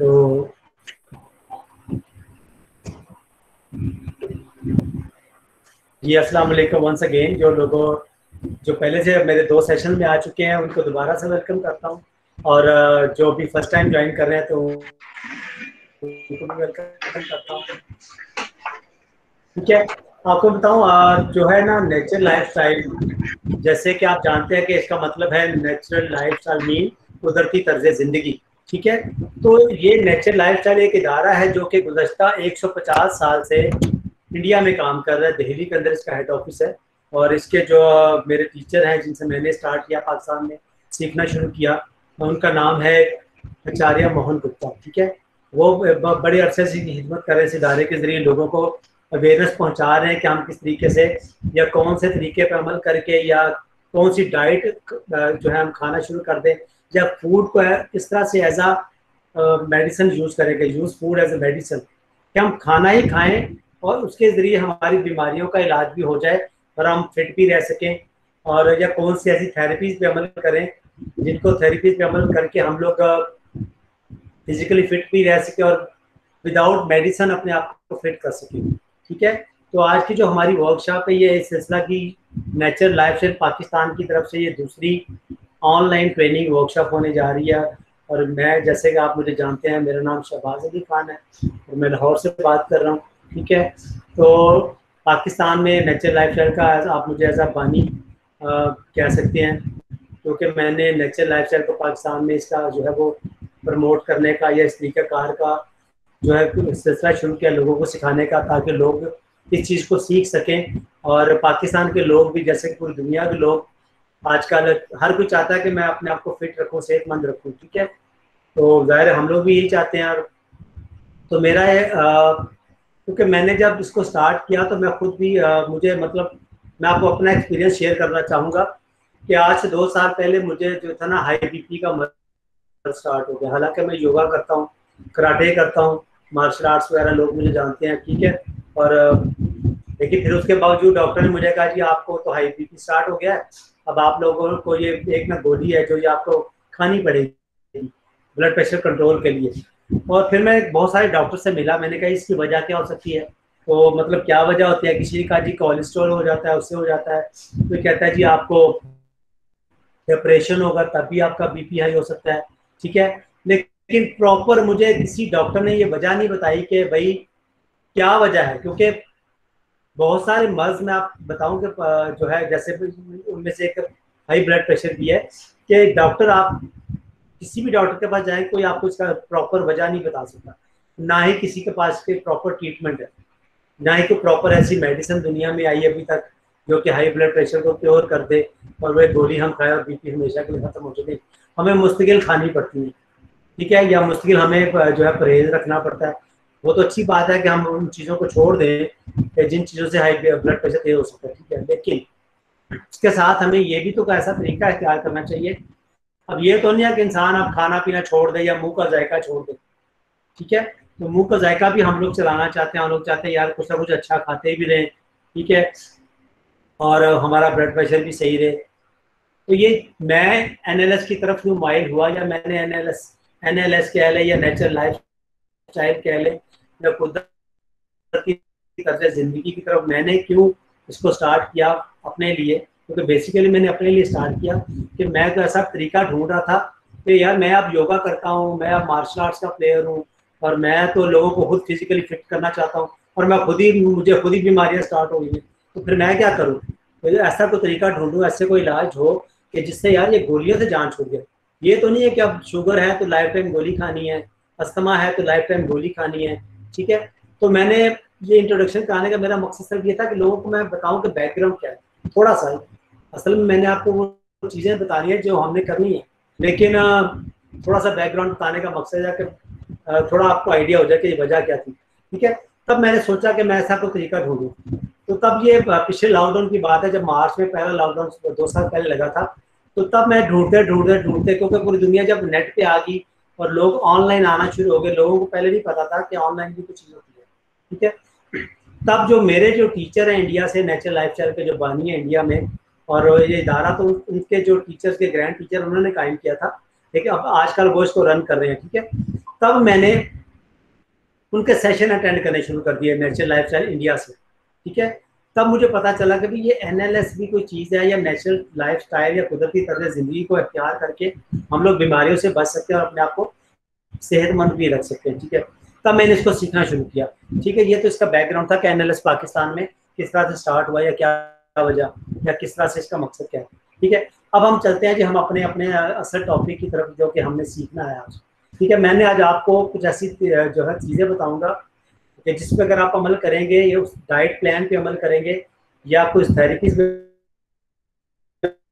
तो जी अस्सलाम वालेकुम वंस अगेन। जो पहले से मेरे 2 सेशन में आ चुके हैं उनको दोबारा से वेलकम करता हूँ, और जो भी फर्स्ट टाइम ज्वाइन कर रहे हैं तो उनको भी वेलकम करता हूँ। ठीक है, आपको बताऊँ जो है ना नेचुरल लाइफस्टाइल, जैसे कि आप जानते हैं कि इसका मतलब है नेचुरल लाइफस्टाइल मीन कुदरती तर्ज ज़िंदगी। ठीक है, तो ये नेचुरल लाइफस्टाइल एक इदारा है जो कि गुज़श्ता 150 साल से इंडिया में काम कर रहा है। दिल्ली के अंदर इसका हेड ऑफिस है, और इसके जो मेरे टीचर हैं जिनसे मैंने स्टार्ट किया पाकिस्तान में सीखना शुरू किया, उनका नाम है आचार्य मोहन गुप्ता। ठीक है, वो बड़े अरसे से खिदमत कर रहे हैं इस इदारे के ज़रिए, लोगों को अवेयरनेस पहुंचा रहे हैं कि हम किस तरीके से या कौन से तरीके पर अमल करके या कौन सी डाइट जो है हम खाना शुरू कर दें, या फूड को किस तरह से एज आ मेडिसिन यूज़ करेंगे, use food as a medicine, कि हम खाना ही खाएं और उसके ज़रिए हमारी बीमारियों का इलाज भी हो जाए और हम फिट भी रह सकें, और या कौन सी ऐसी थेरेपीज़ पे अमल करें जिनको थेरेपीज़ पे अमल करके हम लोग फिजिकली फिट भी रह सके और विदाउट मेडिसिन अपने आप को फिट कर सके। ठीक है, तो आज की जो हमारी वर्कशॉप है ये इस सिलसिला की नेचुरल लाइफस्टाइल पाकिस्तान की तरफ से ये दूसरी ऑनलाइन ट्रेनिंग वर्कशॉप होने जा रही है। और मैं, जैसे कि आप मुझे जानते हैं, मेरा नाम शहबाज अली खान है और मैं लाहौर से बात कर रहा हूँ। ठीक है, तो पाकिस्तान में नेचुरल लाइफस्टाइल का आप मुझे एज अ बानी कह सकते हैं, क्योंकि मैंने नेचुरल लाइफस्टाइल को पाकिस्तान में इसका जो है वो प्रमोट करने का या इस तरीक़ाकार का जो है सिलसिला शुरू किया लोगों को सिखाने का, ताकि लोग इस चीज़ को सीख सकें। और पाकिस्तान के लोग भी, जैसे कि पूरी दुनिया के लोग आजकल हर कोई चाहता है कि मैं अपने आप को फिट रखूं, सेहतमंद रखूं। ठीक है, तो ज़ाहिर है हम लोग भी यही चाहते हैं। तो मेरा क्योंकि मैंने जब इसको स्टार्ट किया तो मैं खुद भी मुझे मतलब मैं आपको अपना एक्सपीरियंस शेयर करना चाहूँगा कि आज से 2 साल पहले मुझे जो था ना हाई बीपी का मर्ज स्टार्ट हो गया। हालांकि मैं योगा करता हूँ, कराटे करता हूँ, मार्शल आर्ट्स वगैरह लोग मुझे जानते हैं। ठीक है, और लेकिन फिर उसके बावजूद डॉक्टर ने मुझे कहा कि आपको तो हाई बीपी स्टार्ट हो गया है, अब आप लोगों को ये एक ना गोली है जो ये आपको खानी पड़ेगी ब्लड प्रेशर कंट्रोल के लिए। और फिर मैं बहुत सारे डॉक्टर से मिला, मैंने कहा इसकी वजह क्या हो सकती है, तो मतलब क्या वजह होती है। किसी का जी कोलेस्ट्रॉल हो जाता है, उससे हो जाता है, तो कहता है जी आपको डिप्रेशन होगा तब भी आपका बीपी हाई हो सकता है। ठीक है, लेकिन प्रॉपर मुझे किसी डॉक्टर ने ये वजह नहीं बताई कि भाई क्या वजह है, क्योंकि बहुत सारे मर्ज में आप बताऊं कि जो है जैसे उनमें से एक हाई ब्लड प्रेशर भी है, कि डॉक्टर आप किसी भी डॉक्टर के पास जाए कोई आपको इसका प्रॉपर वजह नहीं बता सकता, ना ही किसी के पास के प्रॉपर ट्रीटमेंट है, ना ही कोई प्रॉपर ऐसी मेडिसिन दुनिया में आई अभी तक जो कि हाई ब्लड प्रेशर को क्योर कर दे और वह गोली हम खाएं और बीपी हमेशा के लिए खत्म हो जाए। हमें मुस्तकिल खानी पड़ती है। ठीक है, या मुश्किल हमें जो है परहेज रखना पड़ता है। वो तो अच्छी बात है कि हम उन चीज़ों को छोड़ दें जिन चीज़ों से हाई ब्लड प्रेशर तेज हो सकता है। ठीक है, लेकिन इसके साथ हमें ये भी तो ऐसा तरीका इख्तियार करना चाहिए। अब ये तो नहीं है कि इंसान अब खाना पीना छोड़ दे या मुंह का जायका छोड़ दे। ठीक है, तो मुंह का जायका भी हम लोग चलाना चाहते हैं, हम लोग चाहते हैं यार कुछ ना कुछ अच्छा खाते भी रहें। ठीक है, और हमारा ब्लड प्रेशर भी सही रहे। तो ये मैं एनएलएस की तरफ यूँ माइल हुआ, या मैंने एनएलएस कह लें या नेचुरल लाइफ स्टाइल कह लें या कुदरती तर्ज ज़िंदगी की तरफ मैंने क्यों इसको स्टार्ट किया अपने लिए, क्योंकि बेसिकली मैंने अपने लिए स्टार्ट किया कि मैं तो ऐसा तरीका ढूंढ रहा था कि यार मैं अब योगा करता हूँ, मैं अब मार्शल आर्ट्स का प्लेयर हूँ और मैं तो लोगों को खुद फिजिकली फिट करना चाहता हूँ, और मुझे खुद ही बीमारियाँ स्टार्ट हो गई हैं, तो फिर मैं क्या करूँ। तो ऐसा कोई तरीका ढूंढूँ, ऐसे कोई इलाज हो कि जिससे यार ये गोलियों से जान छूट जाए। ये तो नहीं है कि अब शुगर है तो लाइफ टाइम गोली खानी है, अस्थमा है तो लाइफ टाइम गोली खानी है। ठीक है, तो मैंने ये इंट्रोडक्शन कराने का मेरा मकसद सिर्फ ये था कि लोगों को मैं बताऊं कि बैकग्राउंड क्या है थोड़ा सा। असल में मैंने आपको वो चीज़ें बतानी है जो हमने करनी है, लेकिन थोड़ा सा बैकग्राउंड बताने का मकसद है कि थोड़ा आपको आइडिया हो जाए कि वजह क्या थी। ठीक है, तब मैंने सोचा कि मैं ऐसा कोई तरीका ढूंढूं। तो तब ये पिछले लॉकडाउन की बात है, जब मार्च में पहला लॉकडाउन 2 साल पहले लगा था, तो तब मैं ढूंढते क्योंकि पूरी दुनिया जब नेट पे आ गई और लोग ऑनलाइन आना शुरू हो गए, लोगों को पहले नहीं पता था कि ऑनलाइन भी कुछ चीज़ होती है। ठीक है, तब जो मेरे जो टीचर हैं इंडिया से, नेचुरल लाइफस्टाइल के जो बानी है इंडिया में, और ये इदारा तो उनके जो टीचर्स के ग्रैंड टीचर उन्होंने कायम किया था, ठीक है, अब आजकल वो इसको रन कर रहे हैं, ठीक है। तब मैंने उनके सेशन अटेंड करने शुरू कर दिए नेचुरल लाइफस्टाइल इंडिया से, ठीक है। तब मुझे पता चला कि भाई ये एनएलएस भी कोई चीज़ है, या नेचुरल लाइफस्टाइल या कुदरती तरह ज़िंदगी को अख्तियार करके हम लोग बीमारियों से बच सकते हैं और अपने आप को सेहतमंद भी रख सकते हैं, ठीक है। तब मैंने इसको सीखना शुरू किया, ठीक है। ये तो इसका बैकग्राउंड था कि एनएलएस पाकिस्तान में किस तरह से स्टार्ट हुआ, या क्या वजह, या किस तरह से इसका मकसद क्या है, ठीक है। अब हम चलते हैं जी हम अपने अपने असल टॉपिक की तरफ, जो कि हमने सीखना है आज, ठीक है। मैंने आज आपको कुछ ऐसी जो है चीज़ें बताऊंगा कि जिस पर अगर आप अमल करेंगे, या उस डाइट प्लान पे अमल करेंगे, या कुछ थेरेपीज में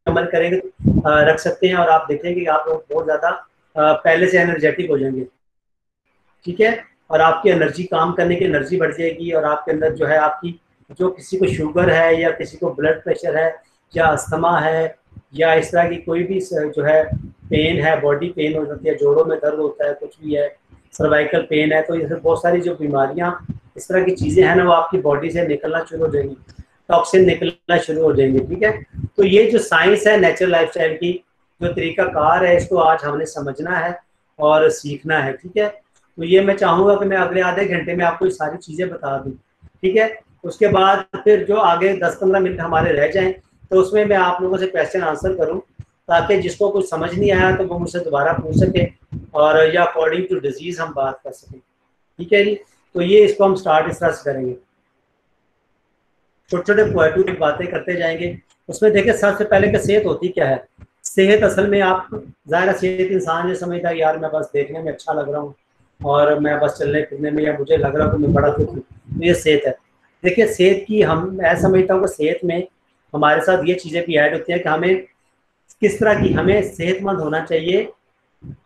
अमल करेंगे, रख सकते हैं, और आप देखेंगे कि आप लोग बहुत ज़्यादा पहले से एनर्जेटिक हो जाएंगे, ठीक है। और आपकी एनर्जी, काम करने की एनर्जी बढ़ जाएगी, और आपके अंदर जो है आपकी, जो किसी को शुगर है, या किसी को ब्लड प्रेशर है, या अस्थमा है, या इस तरह की कोई भी जो है पेन है, बॉडी पेन हो जाती है, जोड़ों में दर्द होता है, कुछ भी है, सर्वाइकल पेन है, तो ये बहुत सारी जो बीमारियां, इस तरह की चीज़ें हैं ना, वो आपकी बॉडी से निकलना शुरू हो जाएंगी, टॉक्सिन निकलना शुरू हो जाएंगे, ठीक है। तो ये जो साइंस है नेचुरल लाइफस्टाइल की, जो तरीकाकार है, इसको आज हमने समझना है और सीखना है, ठीक है। तो ये मैं चाहूँगा कि मैं अगले आधे घंटे में आपको ये सारी चीज़ें बता दूँ, ठीक है। उसके बाद फिर जो आगे 10-15 मिनट हमारे रह जाएं, तो उसमें मैं आप लोगों से क्वेश्चन आंसर करूं, ताकि जिसको कुछ समझ नहीं आया तो वो मुझसे दोबारा पूछ सके, और या अकॉर्डिंग टू डिजीज हम बात कर सकें, ठीक है जी। तो ये इसको हम स्टार्ट इस तरह से करेंगे, छोटे छोटे पॉइंटों की बातें करते जाएंगे। उसमें देखिए सबसे पहले कि सेहत होती क्या है। सेहत असल में, आप ज़ाहिर सेहत इंसान ये समझता है यार मैं बस देखने में अच्छा लग रहा हूँ, और मैं बस चलने फिरने में, या मुझे लग रहा है कि मैं बड़ा फिट हूँ, तो ये सेहत है। देखिए सेहत की, हम ऐसा समझता हूँ कि सेहत में हमारे साथ ये चीज़ें भी ऐड होती हैं कि हमें किस तरह की, हमें सेहतमंद होना चाहिए,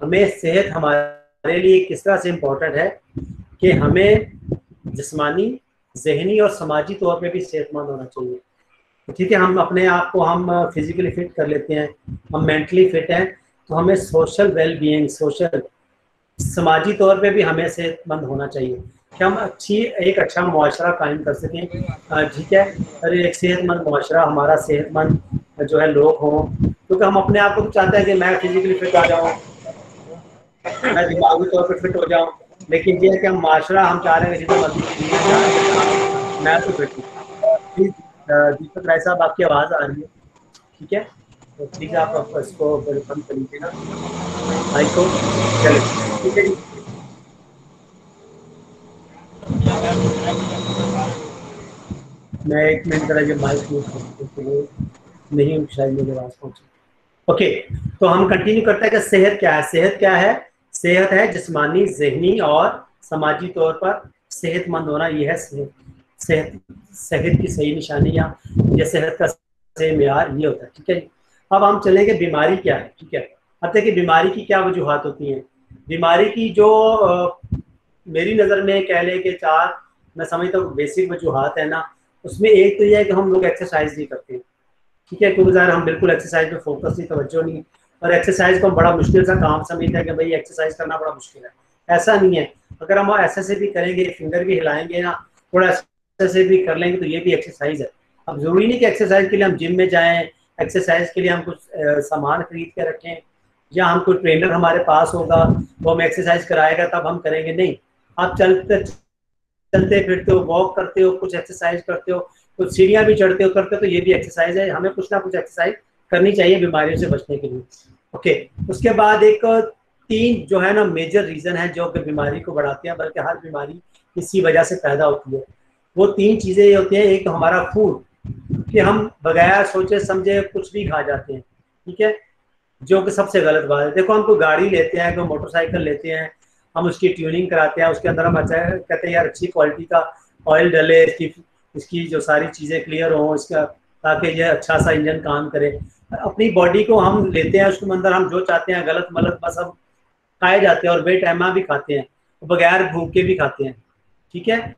हमें सेहत हमारे लिए किस तरह से इम्पोर्टेंट है कि हमें जिस्मानी, जहनी और समाजी तौर पे भी सेहतमंद होना चाहिए, ठीक है। हम अपने आप को हम फिजिकली फिट कर लेते हैं, हम मेंटली फिट हैं, तो हमें सोशल वेल बीइंग, सोशल समाजी तौर पे भी हमें सेहतमंद होना चाहिए कि हम एक अच्छा मुआशरा कायम कर सकें, ठीक है। और एक सेहतमंद मुआशरा, हमारा सेहतमंद जो है लोग हों, क्योंकि हम अपने आप को तो चाहते हैं कि मैं फिजिकली फिट हो जाऊँ, मैं दिमागी तौर पर फिट हो जाऊँ, लेकिन ये है कि हम माशरा, हम चाह रहे हैं कि जितना मर्जी मैं तो फिट हूँ। प्लीज दीपक राय साहब, आपकी आवाज़ आ रही है, ठीक है, तो प्लीज़ आप इसको बंद कर लीजिएगा माइक को, चलिए, ठीक है जी। मैं 1 मिनट जरा ये माइक यूज करते, नहीं शायद मेरी आवाज़ पहुंची। ओके, तो हम कंटिन्यू करते हैं कि सेहत क्या है। सेहत क्या है? सेहत है जिस्मानी, जहनी और समाजी तौर पर सेहतमंद होना। यह है सेहत। सेहत, सेहत की सही निशानियाँ या सेहत का सही मेयार ये होता है, ठीक है। अब हम चलेंगे बीमारी क्या है, ठीक है। अब देखिए बीमारी की क्या वजूहत होती हैं। बीमारी की जो मेरी नज़र में कह लें कि 4 मैं समझता हूँ बेसिक वजूहत है ना, उसमें एक तो यह है कि हम लोग एक्सरसाइज नहीं करते, ठीक है। क्योंकि ज़ाहिर हम बिल्कुल एक्सरसाइज पे फोकस नहीं, तवज्जो नहीं, और एक्सरसाइज को हम बड़ा मुश्किल सा काम समझते हैं कि भाई एक्सरसाइज करना बड़ा मुश्किल है। ऐसा नहीं है। अगर हम ऐसे भी करेंगे, फिंगर भी हिलाएंगे ना, थोड़ा ऐसे भी कर लेंगे, तो ये भी एक्सरसाइज है। अब जरूरी नहीं कि एक्सरसाइज के लिए हम जिम में जाएं, एक्सरसाइज के लिए हम कुछ सामान खरीद के रखें, या हम कोई ट्रेनर हमारे पास होगा वो हमें एक्सरसाइज कराएगा तब हम करेंगे, नहीं। आप चलते फिरते हो, वॉक करते हो, कुछ एक्सरसाइज करते हो, कुछ सीढ़ियाँ भी चढ़ते हो, करते हो, तो ये भी एक्सरसाइज है। हमें कुछ ना कुछ एक्सरसाइज करनी चाहिए बीमारियों से बचने के लिए, ओके। उसके बाद एक 3 जो है ना मेजर रीजन है जो कि बीमारी को बढ़ाते हैं, बल्कि हर बीमारी इसी वजह से पैदा होती है। वो 3 चीजें ये होती हैं। एक तो हमारा फूड, कि हम बगैर सोचे समझे कुछ भी खा जाते हैं, ठीक है, जो कि सबसे गलत बात है। देखो हम कोई गाड़ी लेते हैं, कोई मोटरसाइकिल लेते हैं, हम उसकी ट्यूनिंग कराते हैं, उसके अंदर हम अच्छा कहते हैं यार अच्छी क्वालिटी का ऑयल डले, इसकी जो सारी चीज़ें क्लियर हों इसका, ताकि ये अच्छा सा इंजन काम करे। अपनी बॉडी को हम लेते हैं, उसके अंदर हम जो चाहते हैं गलत मलत बस हम खाए जाते हैं, और बेटैमा भी खाते हैं, बगैर भूख के भी खाते हैं, ठीक है।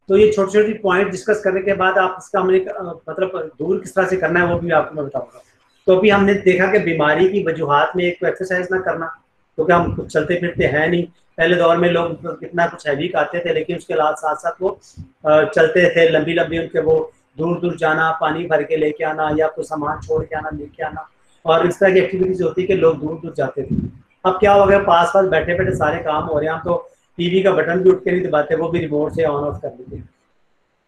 तो ये छोटी छोटी पॉइंट डिस्कस करने के बाद आप इसका हमने मतलब दूर किस तरह से करना है वो भी आपको मैं बताऊंगा। तो अभी हमने देखा कि बीमारी की वजूहत में एक तो एक्सरसाइज ना करना, क्योंकि हम कुछ चलते फिरते हैं नहीं। पहले दौर में लोग कितना कुछ हैवी खाते थे, लेकिन उसके साथ साथ वो चलते थे, लंबी लंबी उनके वो दूर दूर जाना, पानी भर के लेके आना, या कोई सामान छोड़ के आना, लेके आना, और इस तरह की एक्टिविटीज होती है कि लोग दूर दूर जाते थे। अब क्या हो गया, पास पास बैठे बैठे सारे काम हो रहे हैं, हम तो टीवी का बटन भी उठ के नहीं दबाते, वो भी रिमोट से ऑन ऑफ कर लेते हैं।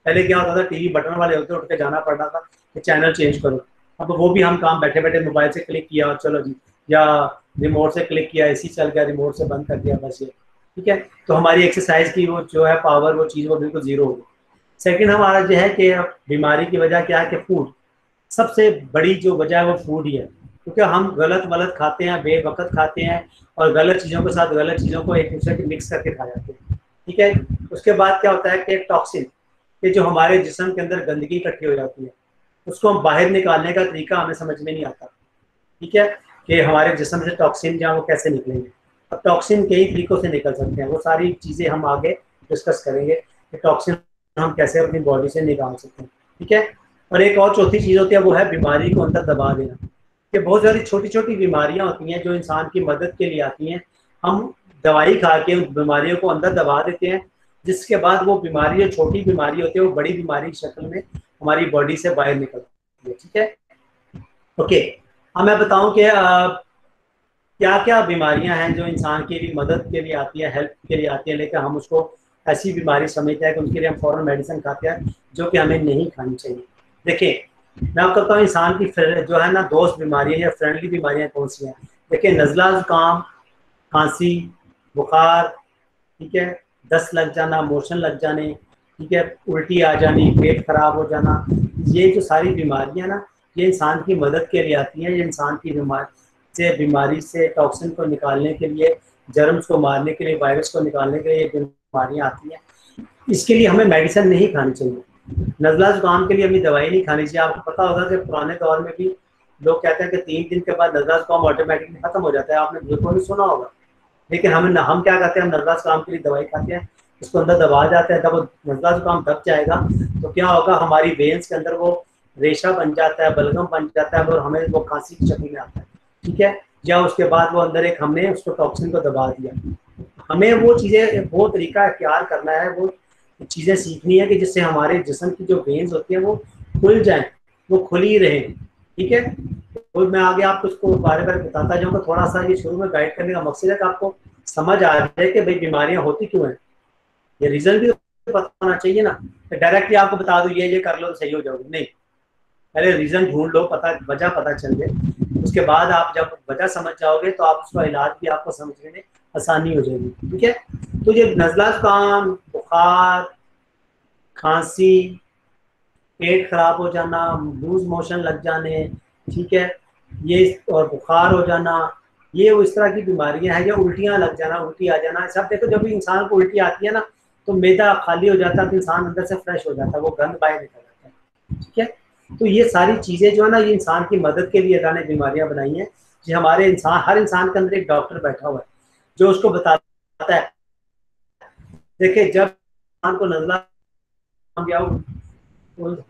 पहले क्या होता था, टीवी बटन वाले होते, उठ के जाना पड़ता था कि चैनल चेंज करो। अब वो भी हम काम बैठे बैठे मोबाइल से क्लिक किया और चलो जी, या रिमोट से क्लिक किया, एसी चल गया, रिमोट से बंद कर दिया, बस ये ठीक है। तो हमारी एक्सरसाइज की वो जो है पावर, वो चीज़ वो बिल्कुल जीरो हो गई। सेकेंड हमारा जो है कि बीमारी की वजह क्या है कि फूड, सबसे बड़ी जो वजह है वो फूड ही है, क्योंकि हम गलत वलत खाते हैं, बेवकत खाते हैं, और गलत चीज़ों के साथ गलत चीज़ों को एक दूसरे के मिक्स करके खा जाते हैं, ठीक है। उसके बाद क्या होता है कि टॉक्सिन, कि जो हमारे जिस्म के अंदर गंदगी इकट्ठी हो जाती है, उसको हम बाहर निकालने का तरीका हमें समझ में नहीं आता, ठीक है, कि हमारे जिस्म से टॉक्सिन जो वो कैसे निकलेंगे। अब टॉक्सिन कई तरीकों से निकल सकते हैं, वो सारी चीज़ें हम आगे डिस्कस करेंगे कि टॉक्सिन हम कैसे अपनी बॉडी से निकाल सकते हैं, ठीक है। और एक और चौथी चीज़ होती है, वो है बीमारी को अंदर दबा देना, कि बहुत सारी छोटी छोटी बीमारियां होती हैं जो इंसान की मदद के लिए आती हैं, हम दवाई खा के उन बीमारियों को अंदर दबा देते हैं, जिसके बाद वो बीमारी जो छोटी बीमारी होती है वो बड़ी बीमारी की शक्ल में हमारी बॉडी से बाहर निकलती है, ठीक है। ओके, अब मैं बताऊं कि क्या क्या बीमारियां हैं जो इंसान की भी मदद के लिए आती है, हेल्प के लिए आती है, लेकिन हम उसको ऐसी बीमारी समझते हैं कि उनके लिए हम फौरन मेडिसिन खाते हैं, जो कि हमें नहीं खानी चाहिए। देखिए, मैं आपको कहता हूँ इंसान की जो है ना दोस्त बीमारियां या फ्रेंडली बीमारियां कौन सी हैं। देखिए, नज़ला जुकाम, खांसी, बुखार, ठीक है, दस्त लग जाना, मोशन लग जाने, ठीक है, उल्टी आ जानी, पेट खराब हो जाना, ये जो सारी बीमारियां ना, ये इंसान की मदद के लिए आती हैं। ये इंसान की बीमारी से टॉक्सिन को निकालने के लिए, जर्म्स को मारने के लिए, वायरस को निकालने के लिए ये बीमारियां आती हैं। इसके लिए हमें मेडिसिन नहीं खानी चाहिए। नज़ला जुकाम के लिए हमें दवाई नहीं खानी चाहिए। आपको पता होगा कि पुराने दौर में भी लोग कहते हैं कि 3 दिन के बाद नज़ला जुकाम ऑटोमेटिकली खत्म हो जाता है, आपने बिल्कुल नहीं सुना होगा। लेकिन हम क्या करते हैं, हम नज़ला जुकाम के लिए दवाई खाते हैं, उसको अंदर दबा जाते हैं। जब वो नज़ला जुकाम दब जाएगा तो क्या होगा, हमारी वेन्स के अंदर वो रेशा बन जाता है, बलगम बन जाता है, और हमें वो खांसी की शक्ल में आता है, ठीक है। या उसके बाद वो अंदर एक हमने उसको टॉक्सिन को दबा दिया। हमें वो चीज़ें, वो तरीका इख्तियार करना है, वो चीज़ें सीखनी है कि जिससे हमारे जिस्म की जो वेन्स होती हैं वो खुल जाएं, वो खुली रहें, ठीक है। तो मैं आगे आपको इसको बारे बारे बताता जाऊँगा। थोड़ा सा ये शुरू में गाइड करने का मकसद है कि आपको समझ आ जाए कि भाई बीमारियां होती क्यों हैं, ये रीज़न भी पता होना चाहिए ना। तो डायरेक्टली आपको बता दो ये कर लो तो सही हो जाओगे, नहीं, पहले रीज़न ढूंढ लो, वजह पता चल जाए। उसके बाद आप जब वजह समझ जाओगे तो आप उसका इलाज भी आपको समझने में आसानी हो जाएगी, ठीक है। तो ये नज़ला जुकाम, बुखार, खांसी, पेट खराब हो जाना, लूज मोशन लग जाने, ठीक है, ये और बुखार हो जाना, ये वो इस तरह की बीमारियां हैं। या उल्टियां लग जाना, उल्टी आ जाना, सब देखो जब भी इंसान को उल्टी आती है ना तो मैदा खाली हो जाता है, तो इंसान अंदर से फ्रेश हो जाता है, वो गंद बाहर निकल जाता है, ठीक है। तो ये सारी चीज़ें जो है ना, ये इंसान की मदद के लिए अल्लाह ने बीमारियां बनाई हैं। कि हमारे इंसान, हर इंसान के अंदर एक डॉक्टर बैठा हुआ है जो उसको बताता है। देखिए, जब इंसान को नज़ला या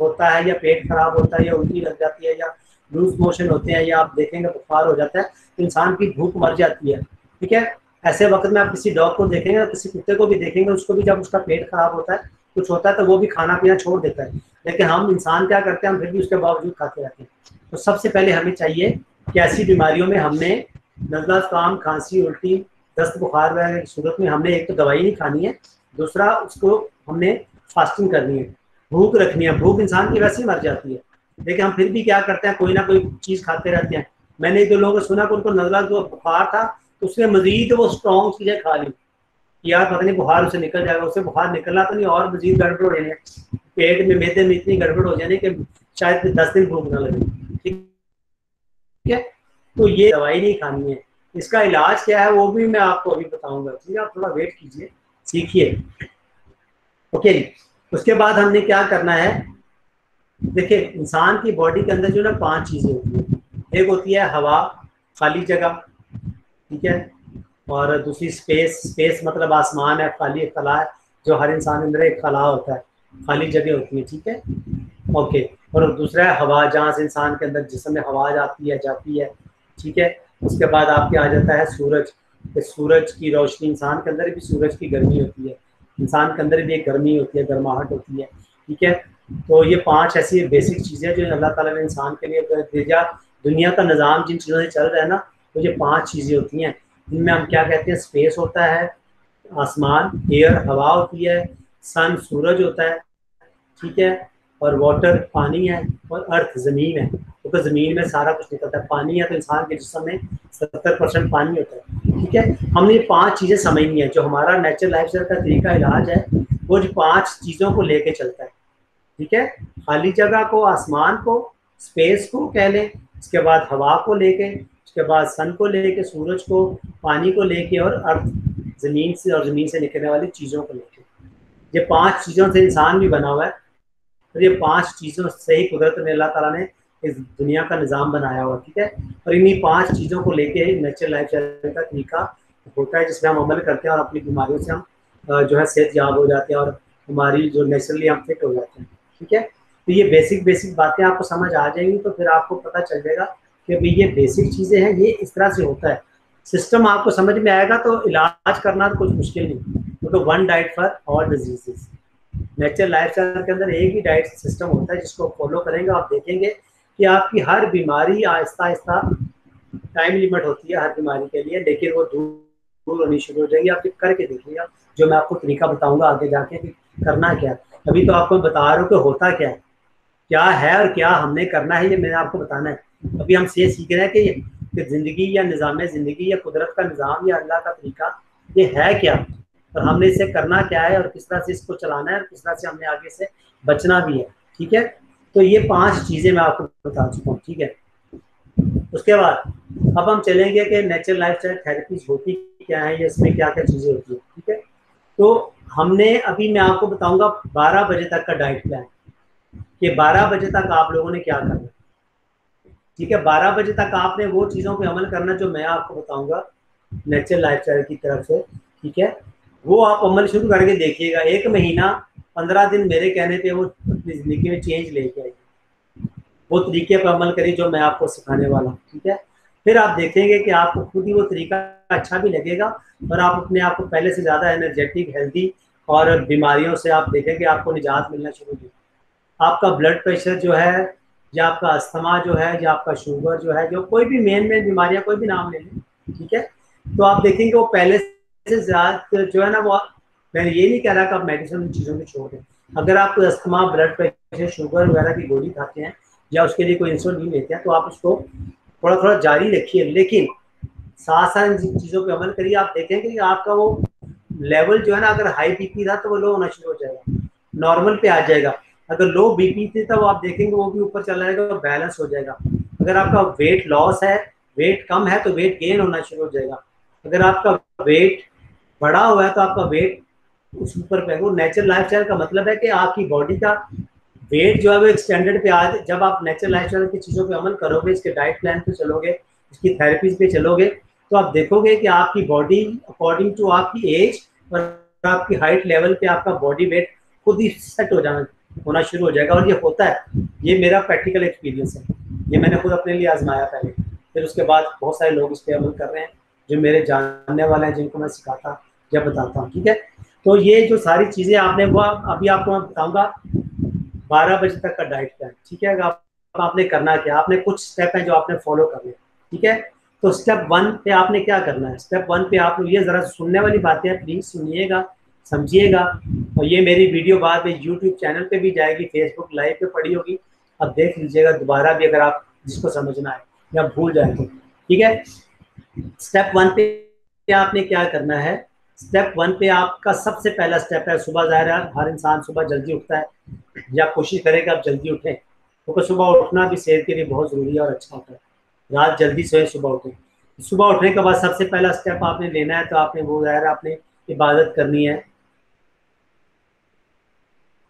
होता है, या पेट खराब होता है, या उल्टी लग जाती है, या लूज मोशन होते हैं, या आप देखेंगे बुखार हो जाता है, तो इंसान की भूख मर जाती है, ठीक है। ऐसे वक्त में आप किसी डॉग को देखेंगे, किसी कुत्ते को भी देखेंगे, उसको भी जब उसका पेट खराब होता है, कुछ होता है, तो वो भी खाना पीना छोड़ देता है। लेकिन हम इंसान क्या करते हैं, हम फिर भी उसके बावजूद खाते रहते हैं। तो सबसे पहले हमें चाहिए कि ऐसी बीमारियों में हमने नज़ला जुकाम, खांसी, उल्टी, दस्त, बुखार वगैरह की सूरत में हमने एक तो दवाई नहीं खानी है, दूसरा उसको हमने फास्टिंग करनी है, भूख रखनी है। भूख इंसान की वैसे ही मर जाती है, लेकिन हम फिर भी क्या करते हैं, कोई ना कोई चीज़ खाते रहते हैं। मैंने एक दो लोगों को सुना कि उनको नज़ला जो बुखार था तो उसने मजीद वो स्ट्रॉन्ग चीज़ें खा ली, यार पता नहीं बुखार उसे निकल जाएगा। उससे बुखार निकलना तो नहीं, और मजीद गड़बड़ हो जाए, पेट में, मैदे में इतनी गड़बड़ हो जाने कि शायद 10 दिन भूख ना लगे, ठीक है। तो ये दवाई नहीं खानी है। इसका इलाज क्या है वो भी मैं आपको अभी बताऊंगा, ठीक है, आप थोड़ा वेट कीजिए, सीखिए, ओके जी। उसके बाद हमने क्या करना है, देखिए इंसान की बॉडी के अंदर जो ना 5 चीज़ें होती हैं। एक होती है हवा, खाली जगह, ठीक है, और दूसरी स्पेस, स्पेस मतलब आसमान है, खाली एक खला है, जो हर इंसान के अंदर एक खला होता है, खाली जगह होती है, ठीक है, ओके। और दूसरा है हवा, जहाँ से इंसान के अंदर जिस्म में हवा आती है, जाती है, ठीक है। उसके बाद आपके आ जाता है सूरज, सूरज की रोशनी, इंसान के अंदर भी सूरज की गर्मी होती है, इंसान के अंदर भी एक गर्मी होती है, गर्माहट होती है, ठीक है। तो ये 5 ऐसी बेसिक चीज़ें जो अल्लाह ताला ने इंसान के लिए दुनिया का निज़ाम जिन चीज़ों से चल रहा है ना, तो ये 5 चीज़ें होती हैं। इनमें हम क्या कहते हैं, स्पेस होता है, आसमान, एयर हवा होती है, सन सूरज होता है, ठीक है, और वाटर पानी है, और अर्थ ज़मीन है। तो ज़मीन में सारा कुछ निकलता है। पानी है तो इंसान के जिस्म में 70% पानी होता है, ठीक है। हमने ये 5 चीज़ें समझनी है। जो हमारा नेचुरल लाइफ स्टाइल का तरीका इलाज है वो जो 5 चीज़ों को लेके चलता है, ठीक है। खाली जगह को, आसमान को, स्पेस को कह लें, इसके बाद हवा को लेके, उसके बाद सन को लेके, सूरज को, पानी को लेके, और अर्थ ज़मीन से, और ज़मीन से निकलने वाली चीज़ों को लेके। ये 5 चीज़ों से इंसान भी बना हुआ है, और ये 5 चीज़ों से ही कुदरत ने, अल्लाह ताला ने इस दुनिया का निज़ाम बनाया हुआ, ठीक है। और इन्हीं 5 चीज़ों को लेके नेचुरल लाइफ स्टाइल का तरीका होता है, जिसमें हम अमल करते हैं और अपनी बीमारियों से हम जो है सेहतयाब हो जाते हैं, और हमारी जो नेचुरली हम फिट हो जाते हैं, ठीक है। तो ये बेसिक बातें आपको समझ आ जाएंगी, तो फिर आपको पता चल जाएगा कि भाई ये बेसिक चीज़ें हैं, ये इस तरह से होता है। सिस्टम आपको समझ में आएगा तो इलाज करना तो कुछ मुश्किल नहीं। वो तो one diet for all diseases. Natural life style के अंदर एक ही डाइट सिस्टम होता है, जिसको फॉलो करेंगे आप देखेंगे कि आपकी हर बीमारी आहिस्ता आहिस्ता, टाइम लिमिट होती है हर बीमारी के लिए, लेकिन वो दूर होनी शुरू हो जाएगी। आप करके देखिएगा, जो मैं आपको तरीका बताऊंगा आगे जाके कि करना क्या है। अभी तो आपको बता रहा हूँ कि होता क्या है और क्या हमने करना है, ये मैंने आपको बताना है। अभी हम ये सीख रहे हैं कि ज़िंदगी या निज़ाम ज़िंदगी या कुदरत का निज़ाम या अल्लाह का तरीका ये है क्या, और हमने इसे करना क्या है, और किस तरह से इसको चलाना है, और किस तरह से हमने आगे से बचना भी है, ठीक है। तो ये 5 चीज़ें मैं आपको बता चुका हूँ, ठीक है। उसके बाद अब हम चलेंगे कि नेचुरल लाइफ स्टाइल थेरेपीज होती क्या है, या इसमें क्या क्या चीज़ें होती है, ठीक है। तो हमने अभी मैं आपको बताऊंगा 12 बजे तक का डाइट प्लान, कि 12 बजे तक आप लोगों ने क्या करना, ठीक है। 12 बजे तक आपने वो चीज़ों पे अमल करना जो मैं आपको बताऊंगा नेचुरल लाइफ स्टाइल की तरफ से, ठीक है। वो आप अमल शुरू करके देखिएगा, 1 महीना 15 दिन मेरे कहने पे वो अपनी ज़िंदगी में चेंज लेके आएगी। वो तरीके पर अमल करिए जो मैं आपको सिखाने वाला हूँ, ठीक है। फिर आप देखेंगे कि आपको खुद ही वो तरीका अच्छा भी लगेगा, और आप अपने आप को पहले से ज़्यादा एनर्जेटिक, हेल्दी, और बीमारियों से आप देखेंगे आपको निजात मिलना शुरू होगी। आपका ब्लड प्रेशर जो है, या आपका अस्थमा जो है, या आपका शुगर जो है, जो कोई भी मेन बीमारियां, कोई भी नाम ले लें, ठीक है, तो आप देखेंगे वो पहले से ज़्यादा जो है ना, वो मैं ये नहीं कह रहा कि आप मेडिसिन उन चीज़ों को छोड़ दें। अगर आप कोई अस्थमा, ब्लड प्रेशर, शुगर वगैरह की गोली खाते हैं, या उसके लिए कोई इंसुलिन लेते हैं, तो आप उसको थोड़ा थोड़ा जारी रखिए, लेकिन साथ साथ इन चीज़ों पर अमल करिए। आप देखेंगे कि आपका वो लेवल जो है ना, अगर हाई बीपी था तो वो लो होना शुरू हो जाएगा, नॉर्मल पे आ जाएगा। अगर लो बीपी थी तो आप देखेंगे वो भी ऊपर चला जाएगा, बैलेंस हो जाएगा। अगर आपका वेट लॉस है, वेट कम है, तो वेट गेन होना शुरू हो जाएगा। अगर आपका वेट बढ़ा हुआ है तो आपका वेट उस ऊपर पे। वो नेचुरल लाइफस्टाइल का मतलब है कि आपकी बॉडी का वेट जो है वो एक स्टैंडर्ड पे आ, जब आप नेचुरल लाइफस्टाइल की चीज़ों पे अमल करोगे, इसके डाइट प्लान पे चलोगे, इसकी थेरेपीज पे चलोगे, तो आप देखोगे कि आपकी बॉडी अकॉर्डिंग टू आपकी एज और आपकी हाइट लेवल पे आपका बॉडी वेट खुद ही सेट होना शुरू हो जाएगा। और ये होता है, ये मेरा प्रैक्टिकल एक्सपीरियंस है, ये मैंने खुद अपने लिए आजमाया पहले, फिर उसके बाद बहुत सारे लोग इस पर अमल कर रहे हैं जो मेरे जानने वाले हैं, जिनको मैं सिखाता या बताता हूँ, ठीक है। तो ये जो सारी चीज़ें आपने, वो अभी आपको मैं बताऊँगा 12 बजे तक का डाइट प्लान, ठीक है। आपने करना क्या, आपने कुछ स्टेप हैं जो आपने फॉलो करने, ठीक है। तो स्टेप 1 पे आपने क्या करना है, स्टेप 1 पे आप ये ज़रा सुनने वाली बातें हैं, प्लीज़ सुनिएगा, समझिएगा। और ये मेरी वीडियो बाद में यूट्यूब चैनल पे भी जाएगी, फेसबुक लाइव पे पड़ी होगी, अब देख लीजिएगा दोबारा भी, अगर आप जिसको समझना है या भूल जाए तो, ठीक है। स्टेप 1 पे आपने क्या करना है, स्टेप 1 पे आपका सबसे पहला स्टेप है, सुबह ज़ाहिर है हर इंसान सुबह जल्दी उठता है, या कोशिश करें कि आप जल्दी उठें, क्योंकि सुबह उठना भी सेहत के लिए बहुत ज़रूरी है और अच्छा होता है। रात जल्दी सोए, सुबह उठें। सुबह उठने के बाद सबसे पहला स्टेप आपने लेना है, तो आपने वो ज़ाहिर है आपने इबादत करनी है,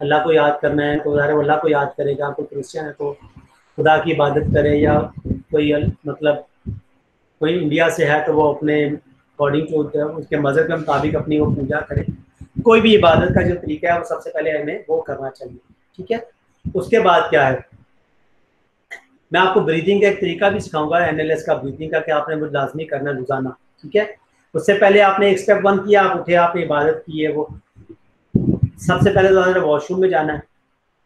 अल्लाह को याद करना है। तो ज़ाहिर है अल्लाह को याद करेगा, कोई क्रिश्चियन है तो खुदा की इबादत करे, या कोई मतलब कोई इंडिया से है तो वो अपने अकॉर्डिंग टू उसके मज़हब के मुताबिक अपनी वो पूजा करे। कोई भी इबादत का जो तरीका है वो सबसे पहले हमें वो करना चाहिए, ठीक है। उसके बाद क्या है, मैं आपको ब्रीदिंग का एक तरीका भी सिखाऊंगा, NLS का ब्रीदिंग का, कि आपने वो लाजमी करना रोजाना, ठीक है। उससे पहले आपने एक स्टेप 1 किया, आप उठे, आपने इबादत की है, वो सबसे पहले तो वॉशरूम में जाना है।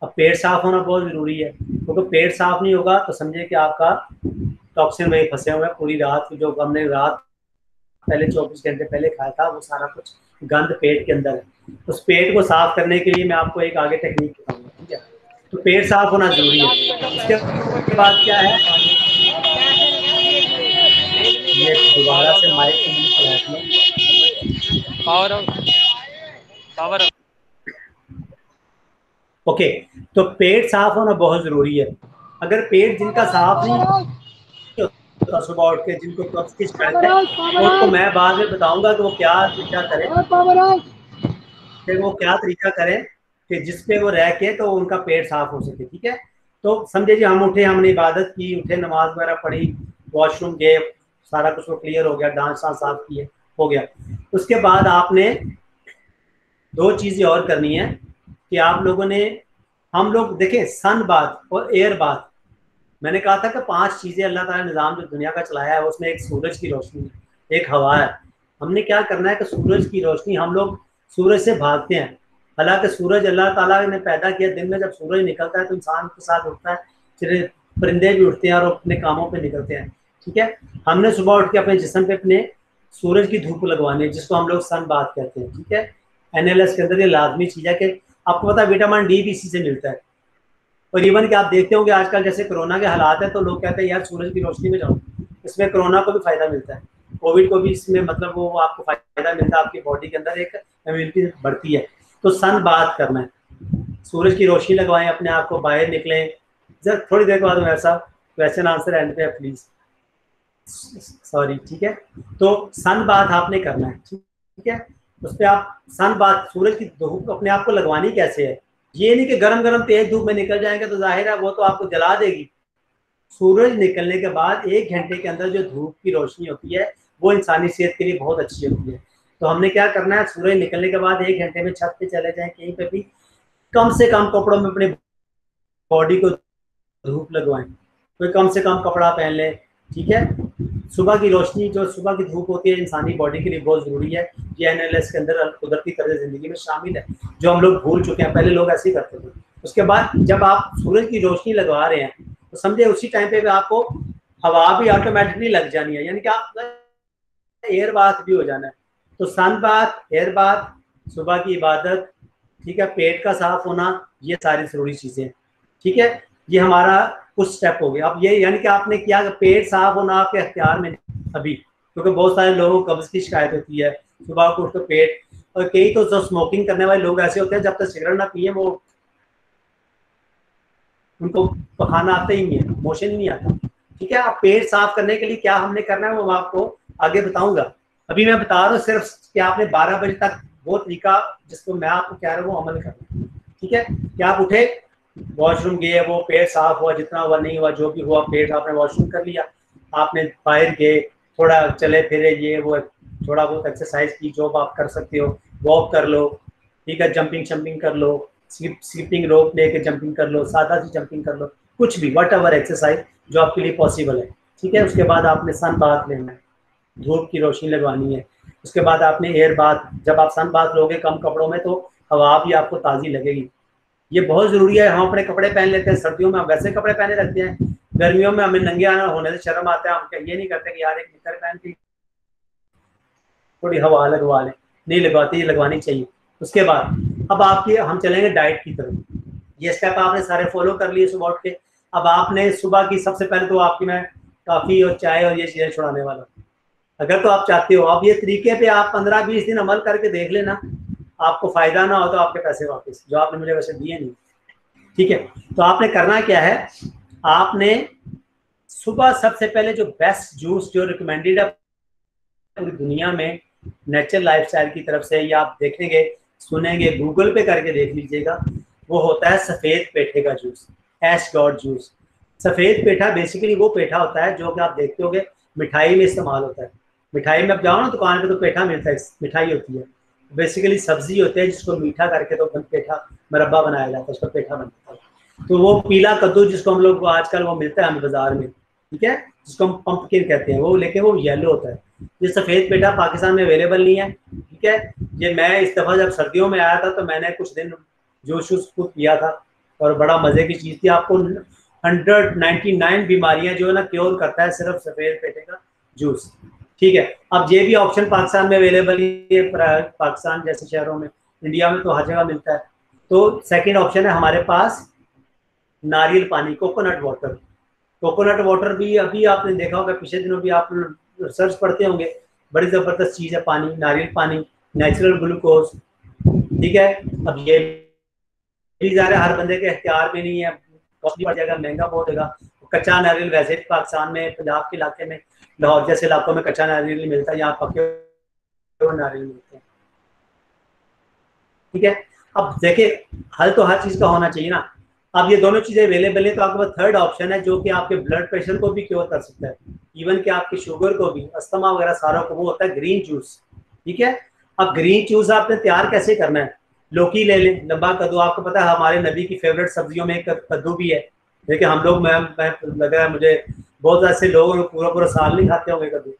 अब पेट साफ होना बहुत ज़रूरी है, क्योंकि पेट साफ नहीं होगा तो समझे कि आपका टॉक्सिन में फंसे हुए हैं। पूरी रात जो हमने रात पहले 24 घंटे पहले खाया था वो सारा कुछ गंद पेट के अंदर है। उस पेट को साफ करने के लिए मैं आपको एक आगे टेक्निक बताऊंगा, ठीक है। तो पेट साफ होना जरूरी है। उसके बाद क्या है, ये दोबारा से माइक को मैंने चला दिया। Power power. ओके, तो पेट साफ होना बहुत जरूरी है। अगर पेट जिनका साफ नहीं होता सुबह उठ के, जिनको कब्ज की शिकायत है, उनको मैं बाद में बताऊंगा कि वो क्या तरीका करें, कि वो क्या तरीका करें कि जिसपे वो रह के तो उनका पेट साफ हो सके, ठीक है। तो समझे जी, हम उठे, हमने इबादत की, उठे, नमाज वगैरह पढ़ी, वॉशरूम गए, सारा कुछ वो क्लियर हो गया, दांत साफ किए, हो गया। उसके बाद आपने दो चीजें और करनी है कि आप लोगों ने, हम लोग देखें, सन बाथ और एयर बाथ, मैंने कहा था कि 5 चीजें अल्लाह ताला ने निज़ाम जो दुनिया का चलाया है, उसमें एक सूरज की रोशनी है, एक हवा है। हमने क्या करना है कि सूरज की रोशनी, हम लोग सूरज से भागते हैं। हालांकि सूरज अल्लाह ताला ने पैदा किया, दिन में जब सूरज निकलता है तो इंसान के साथ उठता है, फिर परिंदे भी उठते हैं और अपने कामों पे निकलते हैं, ठीक है। हमने सुबह उठ के अपने जिस्म पे अपने सूरज की धूप लगवानी है, जिसको हम लोग सन बाथ कहते हैं, ठीक है। NLS के अंदर ये लाजमी चीज़ है कि आपको पता है विटामिन डी भी इसी से मिलता है। और इवन कि आप देखते होंगे आजकल जैसे कोरोना के हालात है तो लोग कहते हैं यार सूरज की रोशनी में जाओ, इसमें कोरोना को भी फायदा मिलता है, कोविड को भी इसमें मतलब वो आपको फायदा मिलता है, आपकी बॉडी के अंदर एक इम्यूनिटी बढ़ती है। तो सन बात करना है, सूरज की रोशनी लगवाएं, अपने आप को बाहर निकलें। जब थोड़ी देर के बाद वैसा क्वेश्चन आंसर एंड पे प्लीज, सॉरी, ठीक है। तो सन बात आपने करना है, ठीक है। उस पर आप सन बात, सूरज की धूप अपने आप को लगवानी कैसे है, ये नहीं कि गरम गरम तेज धूप में निकल जाएंगे तो जाहिर है वो तो आपको जला देगी। सूरज निकलने के बाद 1 घंटे के अंदर जो धूप की रोशनी होती है वो इंसानी सेहत के लिए बहुत अच्छी होती है। तो हमने क्या करना है, सूरज निकलने के बाद 1 घंटे में छत पे चले जाएं, कहीं पे भी कम से कम कपड़ों में अपने बॉडी को धूप लगवाएं, कोई कम से कम कपड़ा पहन लें, ठीक है। सुबह की रोशनी, जो सुबह की धूप होती है, इंसानी बॉडी के लिए बहुत जरूरी है। ये NLS के अंदर कुदरती तर्ज जिंदगी में शामिल है, जो हम लोग भूल चुके हैं, पहले लोग ऐसे ही करते थे। उसके बाद जब आप सूरज की रोशनी लगवा रहे हैं तो समझे उसी टाइम पे भी आपको हवा भी ऑटोमेटिकली लग जानी है, यानी कि आप एयर बाथ भी हो जाना है। तो सन बाथ, एयर बाथ, सुबह की इबादत, ठीक है, पेट का साफ होना, ये सारी जरूरी चीजें, ठीक है। ये हमारा कुछ स्टेप हो गया। अब ये यानी कि आपने क्या, पेट साफ होना आपके अख्तियार में अभी, क्योंकि बहुत सारे लोगों को कब्ज की शिकायत होती है, सुबह को उठ कर पेट, और कई तो जो स्मोकिंग करने वाले लोग ऐसे होते हैं जब तक सिगरेट ना पिए वो उनको पखाना आता ही नहीं है, मोशन ही नहीं आता, ठीक है। आप पेट साफ करने के लिए क्या हमने करना है वो मैं आपको आगे बताऊंगा। अभी मैं बता रहा हूँ सिर्फ कि आपने 12 बजे तक वो तरीका जिसको मैं आपको कह रहा हूँ वो अमल करना, ठीक है। कि आप उठे, वॉशरूम गए, वो पेट साफ हुआ, जितना हुआ नहीं हुआ जो भी हुआ, पेट आपने वॉशरूम कर लिया, आपने बाहर गए, थोड़ा चले फिरे, ये वो थोड़ा बहुत एक्सरसाइज की जो आप कर सकते हो, वॉक कर लो, ठीक है, जंपिंग शंपिंग कर लो, स्लिपिंग रोप लेके जंपिंग कर लो, सादा सी जंपिंग कर लो, कुछ भी वट एवर एक्सरसाइज जो आपके लिए पॉसिबल है, ठीक है। उसके बाद आपने सन बाथ लेना है, धूप की रोशनी लगवानी है। उसके बाद आपने एयर बाथ, जब आप सन बाथ लोगे कम कपड़ों में तो हवा भी आपको ताज़ी लगेगी, ये बहुत जरूरी है। हम अपने कपड़े पहन लेते हैं, सर्दियों में हम वैसे कपड़े पहने रखते हैं, गर्मियों में हमें नंगे आना होने से शर्म आता है, हम ये नहीं करते कि यार एक निकर पहन के थोड़ी हवा लगवा लें, नहीं लगवाती, ये लगवानी चाहिए। उसके बाद अब आपकी हम चलेंगे डाइट की तरफ। ये स्टेप आपने सारे फॉलो कर लिए सुबह उठ के। अब आपने सुबह की सबसे पहले तो आपकी मैं काफ़ी और चाय और ये चीज़ें छुड़ाने वाला हूँ। अगर तो आप चाहते हो, अब ये तरीके पे आप 15-20 दिन अमल करके देख लेना, आपको फायदा ना हो तो आपके पैसे वापस जो आपने मुझे वैसे दिए नहीं, ठीक है। तो आपने करना क्या है, आपने सुबह सबसे पहले जो बेस्ट जूस जो रिकमेंडेड है पूरी दुनिया में नेचुरल लाइफस्टाइल की तरफ से, या आप देखेंगे सुनेंगे गूगल पे करके देख लीजिएगा, वो होता है सफ़ेद पेठे का जूस, एश गॉड जूस। सफ़ेद पेठा बेसिकली वो पेठा होता है जो कि आप देखते होंगे मिठाई में इस्तेमाल होता है। मिठाई में आप जाओ ना दुकान पे तो पेठा मिलता है, मिठाई होती है, बेसिकली सब्जी होती है जिसको मीठा करके तो पेठा मरब्बा बनाया जाता है, उसका पेठा बनता है। तो वो पीला कद्दू जिसको हम लोग आजकल वो मिलता है हमें बाजार में, ठीक है, जिसको हम पंपकिन कहते हैं, वो लेकिन वो येलो होता है। ये सफ़ेद पेठा पाकिस्तान में अवेलेबल नहीं है, ठीक है। ये मैं इस दफ़ा जब सर्दियों में आया था तो मैंने कुछ दिन जूस शूस खुद पिया था और बड़ा मज़े की चीज़ थी। आपको 199 बीमारियां जो है ना क्योर करता है सिर्फ सफेद पेठे का जूस। ठीक है, अब ये भी ऑप्शन पाकिस्तान में अवेलेबल है, पाकिस्तान जैसे शहरों में, इंडिया में तो हर जगह मिलता है। तो सेकंड ऑप्शन है हमारे पास नारियल पानी, कोकोनट वाटर। कोकोनट वाटर भी अभी आपने देखा होगा, पिछले दिनों भी आप रिसर्च पढ़ते होंगे, बड़ी ज़बरदस्त चीज़ है पानी, नारियल पानी, नेचुरल ग्लूकोज। ठीक है, अब ये भी ज़्यादा हर बंदे के इख्तियार में नहीं है, कॉस्टली पड़ जाएगा, महंगा बहुत होगा। कच्चा नारियल वैसे पाकिस्तान में, पंजाब के इलाके में, लाहौर जैसे इलाकों में कच्चा नारियल नहीं मिलता, यहाँ पके हुए नारियल मिलते हैं। ठीक है, अब देखिए हल तो हर चीज़ का होना चाहिए ना। अब ये दोनों चीज़ें अवेलेबल है, तो आपके पास थर्ड ऑप्शन है जो कि आपके ब्लड प्रेशर को भी क्योर कर सकता है, इवन कि आपकी शुगर को भी, अस्थमा वगैरह सारों को, वो होता है ग्रीन जूस। ठीक है, अब ग्रीन जूस आपने तैयार कैसे करना है? लौकी ले लें, लंबा कद्दू, आपको पता है हमारे नबी की फेवरेट सब्जियों में कद्दू भी है। देखिए हम लोग, मैं लग रहा है मुझे, बहुत ऐसे लोग पूरा पूरा साल नहीं खाते होंगे कद्दू।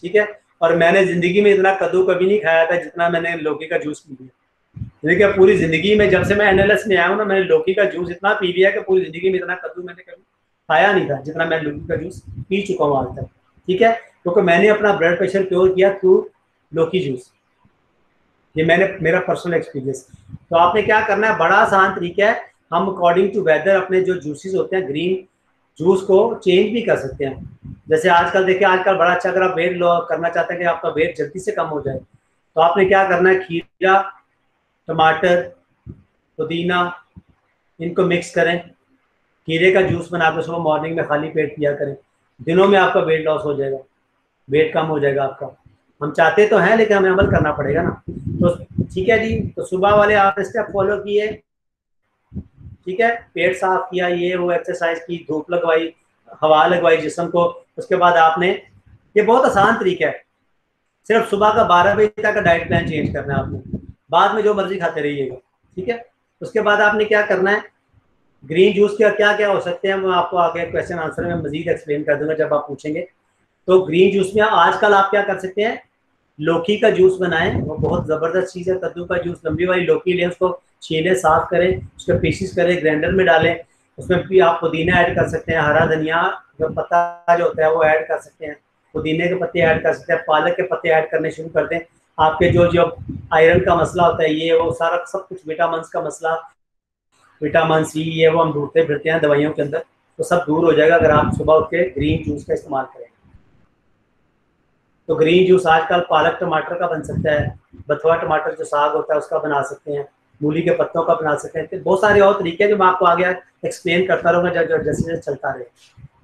ठीक है, और मैंने जिंदगी में इतना कद्दू कभी नहीं खाया था जितना मैंने लौकी का जूस पी लिया। देखिए पूरी जिंदगी में जब से मैं एनएलएस में आया हूँ ना, मैंने लौकी का जूस इतना पी लिया कि पूरी जिंदगी में इतना कद्दू मैंने कभी खाया नहीं था जितना मैं लौकी का जूस पी चुका हूँ आज तक। ठीक है, क्योंकि मैंने अपना ब्लड प्रेशर क्योर किया थ्रू लौकी जूस। ये मैंने, मेरा पर्सनल एक्सपीरियंस। तो आपने क्या करना है, बड़ा आसान तरीका है, हम अकॉर्डिंग टू वेदर अपने जो जूसेस होते हैं ग्रीन जूस को चेंज भी कर सकते हैं। जैसे आजकल देखिए, आजकल बड़ा अच्छा, अगर आप वेट लॉस करना चाहते हैं कि आपका वेट जल्दी से कम हो जाए, तो आपने क्या करना है, खीरा, टमाटर, पुदीना, इनको मिक्स करें, खीरे का जूस बना कर सुबह मॉर्निंग में खाली पेट पिया करें। दिनों में आपका वेट लॉस हो जाएगा, वेट कम हो जाएगा आपका। हम चाहते तो हैं लेकिन हमें अमल करना पड़ेगा ना। तो ठीक है जी, तो सुबह वाले आपने स्टेप फॉलो किए, ठीक है, पेट साफ किया, ये वो एक्सरसाइज की, धूप लगवाई, हवा लगवाई जिस्म को। उसके बाद आपने, ये बहुत आसान तरीका है, सिर्फ सुबह का 12 बजे तक का डाइट प्लान चेंज करना है आपने, बाद में जो मर्जी खाते रहिएगा। ठीक है, उसके बाद आपने क्या करना है, ग्रीन जूस के क्या क्या हो सकते हैं मैं आपको आगे क्वेश्चन आंसर में मजीद एक्सप्लेन कर दूंगा जब आप पूछेंगे। तो ग्रीन जूस में आजकल आप क्या कर सकते हैं, लौकी का जूस बनाएं, वो बहुत ज़बरदस्त चीज़ है। कद्दू का जूस, लंबी वाली लौकी लें, उसको छीलें, साफ करें, उसके पीसेस करें, ग्राइंडर में डालें, उसमें भी आप पुदीना ऐड कर सकते हैं, हरा धनिया जो पत्ता जो होता है वो ऐड कर सकते हैं, पुदीने के पत्ते ऐड कर सकते हैं, पालक के पत्ते ऐड करने शुरू कर दें। आपके जो जो आयरन का मसला होता है, ये वो सारा सब कुछ, विटामिन का मसला, विटामिन सी, ये वो हम ढूंढते फिरते हैं दवाइयों के अंदर, तो सब दूर हो जाएगा अगर आप सुबह उठ के ग्रीन जूस का इस्तेमाल करें। तो ग्रीन जूस आजकल पालक टमाटर का बन सकता है, बथुआ टमाटर जो साग होता है उसका बना सकते हैं, मूली के पत्तों का बना सकते हैं, तो बहुत सारे और तरीके हैं जो मैं आपको आगे एक्सप्लेन करता रहूँगा जैसे जैसे चलता रहे।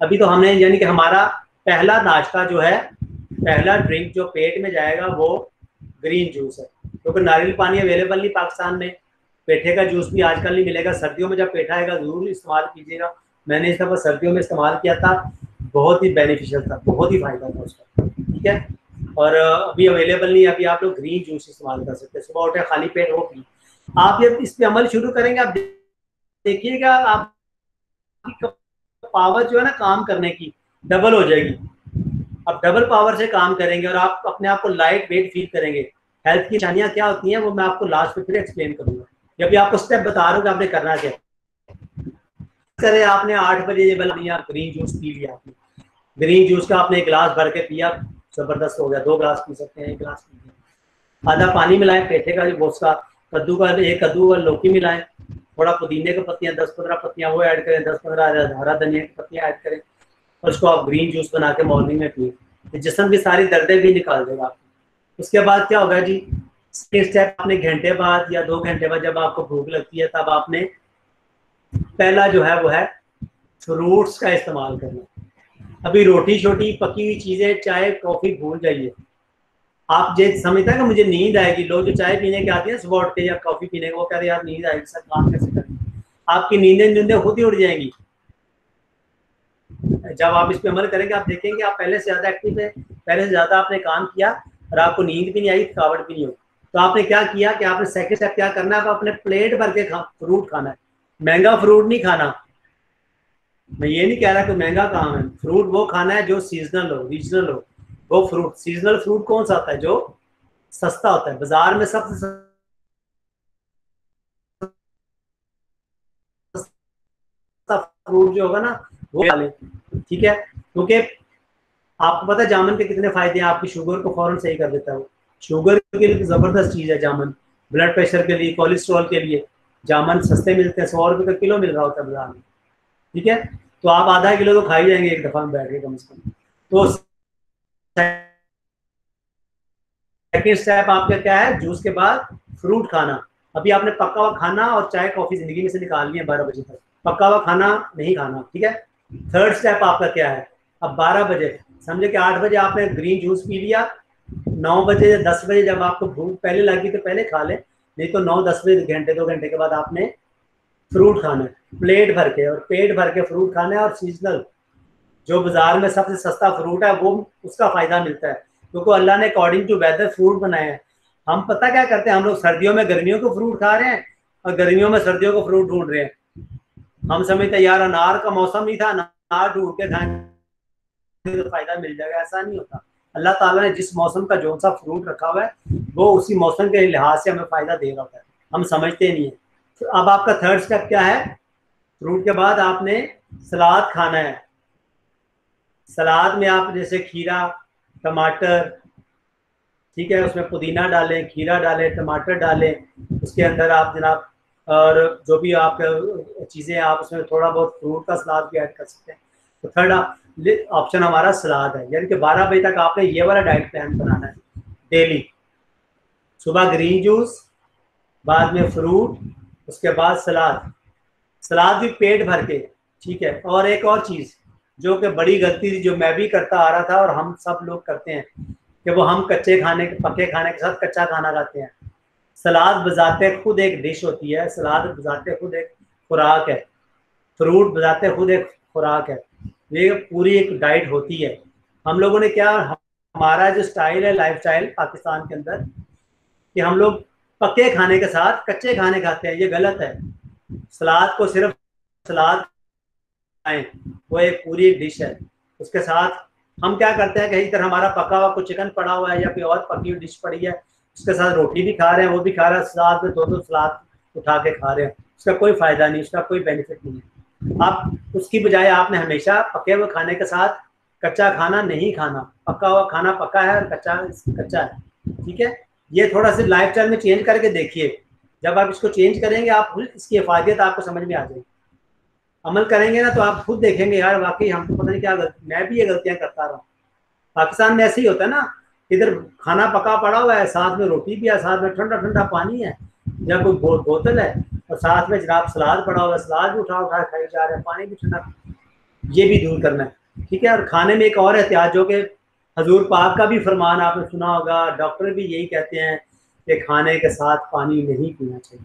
अभी तो हमने, यानी कि हमारा पहला नाश्ता जो है, पहला ड्रिंक जो पेट में जाएगा वो ग्रीन जूस है, क्योंकि नारियल पानी अवेलेबल नहीं पाकिस्तान में, पेठे का जूस भी आजकल नहीं मिलेगा। सर्दियों में जब पेठा आएगा जरूर इस्तेमाल कीजिएगा। मैंने इस दफ़ा सर्दियों में इस्तेमाल किया था, बहुत ही बेनिफिशियल था, बहुत ही फायदा था उसका। ठीक है, और अभी अवेलेबल नहीं है, अभी आप लोग ग्रीन जूस इस्तेमाल कर सकते हैं, सुबह उठे खाली पेट वो पी। आप ये इस पे अमल शुरू करेंगे, आप देखिएगा आपकी पावर जो है ना काम करने की डबल हो जाएगी। आप डबल पावर से काम करेंगे और आप अपने आप को लाइट वेट फील करेंगे। हेल्थ की निशानियां क्या होती हैं वो मैं आपको लास्ट में फिर एक्सप्लेन करूंगा, ये भी आपको स्टेप बता रहा हूँ कि आपने करना क्या करें। आपने 8 बजे ये बना ग्रीन जूस पी लिया, आपने ग्रीन जूस का आपने एक गिलास भर के पिया, जबरदस्त हो गया, 2 गिलास पी सकते हैं, 1 गिलास पी लिया। आधा पानी मिलाएं, पेठे का जो गोश्त का, कद्दू का एक कद्दू और लौकी मिलाएं, थोड़ा पुदीने की पत्तियां 10-15 पत्तियां वो ऐड करें, 10-15 हरा धनिया की पत्तियां ऐड करें, और उसको आप ग्रीन जूस बना के मॉर्निंग में पिए, जिस्म की सारी दर्दें भी निकाल देगा आपको। उसके बाद क्या होगा जी, स्टेप आपने घंटे बाद या 2 घंटे बाद जब आपको भूख लगती है, तब आपने पहला जो है वो है फ्रूट्स का इस्तेमाल करना। अभी रोटी छोटी पकी हुई चीजें, चाय कॉफी भूल जाइए। आप ये समझता है कि मुझे नींद आएगी, लोग जो चाय पीने के आते हैं सुबह उठ के या कॉफी पीने के, वो कह रहे यार नींद आएगी, सर काम कैसे करें, आपकी नींदें खुद ही उड़ जाएंगी। जब आप इस पे अमल करेंगे आप देखेंगे आप पहले से ज्यादा एक्टिव है, पहले से ज्यादा आपने काम किया और आपको नींद भी नहीं आई, थकावट भी नहीं हुई। तो आपने क्या किया कि आपने सेकंड स्टेप क्या करना है, आप अपने प्लेट भर के फ्रूट खाना है, महंगा फ्रूट नहीं खाना। मैं ये नहीं कह रहा कि महंगा कहाँ है, फ्रूट वो खाना है जो सीजनल हो, रीजनल हो। वो फ्रूट, सीजनल फ्रूट कौन सा होता है, जो सस्ता होता है। बाजार में सबसे सस्ता फ्रूट जो होगा ना वो खा लें, ठीक है। क्योंकि आपको पता है जामुन के कितने फायदे हैं, आपकी शुगर को फौरन सही कर देता है। शुगर के लिए जबरदस्त चीज है जामुन, ब्लड प्रेशर के लिए, कोलेस्ट्रॉल के लिए जामुन सस्ते मिलते हैं, 100 रुपये का किलो मिल रहा होता है बाजार में, ठीक है। तो आप आधा किलो तो खा ही जाएंगे एक दफा में बैठ के कम से कम। तो सेकेंड स्टेप आपका क्या है, जूस के बाद फ्रूट खाना। अभी आपने पका हुआ खाना और चाय कॉफी जिंदगी में से निकाल लिया 12 बजे तक, पका हुआ खाना नहीं खाना, ठीक है। थर्ड स्टेप आपका क्या है, अब 12 बजे, समझे कि 8 बजे आपने ग्रीन जूस पी लिया, 9 बजे या 10 बजे जब आपको भूख पहले लगी तो पहले खा ले, नहीं तो 9-10 बजे, घंटे 2 घंटे के बाद आपने फ्रूट खाना है प्लेट भर के, और पेट भर के फ्रूट खाना है। और सीजनल जो बाजार में सबसे सस्ता फ्रूट है वो, उसका फायदा मिलता है, क्योंकि अल्लाह ने अकॉर्डिंग टू वेदर फ्रूट बनाए हैं। हम पता क्या करते हैं, हम लोग सर्दियों में गर्मियों को फ्रूट खा रहे हैं और गर्मियों में सर्दियों को फ्रूट ढूंढ रहे हैं। हम समझते यार अनार का मौसम नहीं था, अनार ढूंढ के खाएंगे तो फायदा मिल जाएगा, ऐसा नहीं होता। अल्लाह ताला ने जिस मौसम का जो सा फ्रूट रखा हुआ है वो उसी मौसम के लिहाज से हमें फायदा दे रहा होता है, हम समझते नहीं है। तो अब आपका थर्ड स्टेप क्या है, फ्रूट के बाद आपने सलाद खाना है। सलाद में आप जैसे खीरा, टमाटर, ठीक है, उसमें पुदीना डालें, खीरा डालें, टमाटर डालें, उसके अंदर आप जनाब और जो भी आप चीज़ें आप उसमें थोड़ा बहुत फ्रूट का सलाद भी ऐड कर सकते हैं। तो थर्ड ऑप्शन हमारा सलाद है, यानी कि 12 बजे तक आपने ये वाला डाइट प्लान बनाना है डेली। सुबह ग्रीन जूस, बाद में फ्रूट, उसके बाद सलाद, सलाद भी पेट भर के, ठीक है। और एक और चीज़ जो कि बड़ी गलती थी, जो मैं भी करता आ रहा था और हम सब लोग करते हैं, कि वो हम कच्चे खाने, पके खाने के साथ कच्चा खाना खाते हैं। सलाद बजाते खुद एक डिश होती है, सलाद बजाते खुद एक खुराक है, फ्रूट बजाते खुद एक खुराक है, ये पूरी एक डाइट होती है। हम लोगों ने क्या, हमारा जो स्टाइल है, लाइफ स्टाइल पाकिस्तान के अंदर, कि हम लोग पके खाने के साथ कच्चे खाने खाते हैं, ये गलत है। सलाद को सिर्फ सलाद खाएं, वो एक पूरी डिश है। उसके साथ हम क्या करते हैं, कहीं तरह हमारा पका हुआ कुछ चिकन पड़ा हुआ है या कोई और पकी हुई डिश पड़ी है, उसके साथ रोटी भी खा रहे हैं, वो भी खा रहे हैं, साथ में 2-2 सलाद उठा के खा रहे हैं, उसका कोई फायदा नहीं, उसका कोई बेनिफिट नहीं है। आप उसकी बजाय आपने हमेशा पके हुए खाने के साथ कच्चा खाना नहीं खाना, पका हुआ खाना पका है और कच्चा कच्चा है, ठीक है। ये थोड़ा सा लाइफ स्टाइल में चेंज करके देखिए, जब आप इसको चेंज करेंगे आप खुद इसकी हिफाजत आपको समझ में आ जाएगी। अमल करेंगे ना तो आप खुद देखेंगे यार वाकई हम तो पता नहीं क्या मैं भी ये गलतियां करता रहा हूँ। पाकिस्तान में ऐसे ही होता है ना, इधर खाना पका पड़ा हुआ है, साथ में रोटी भी है, साथ में ठंडा ठंडा पानी है या कोई बोतल है, और साथ में जनाब सलाद पड़ा हुआ है, सलाद भी उठा उठा खाई जा रहे हैं, पानी भी ठंडा, ये भी दूर करना है, ठीक है। और खाने में एक और एहतियात, जो कि हजूर पाक का भी फरमान आपने सुना होगा, डॉक्टर भी यही कहते हैं कि खाने के साथ पानी नहीं पीना चाहिए,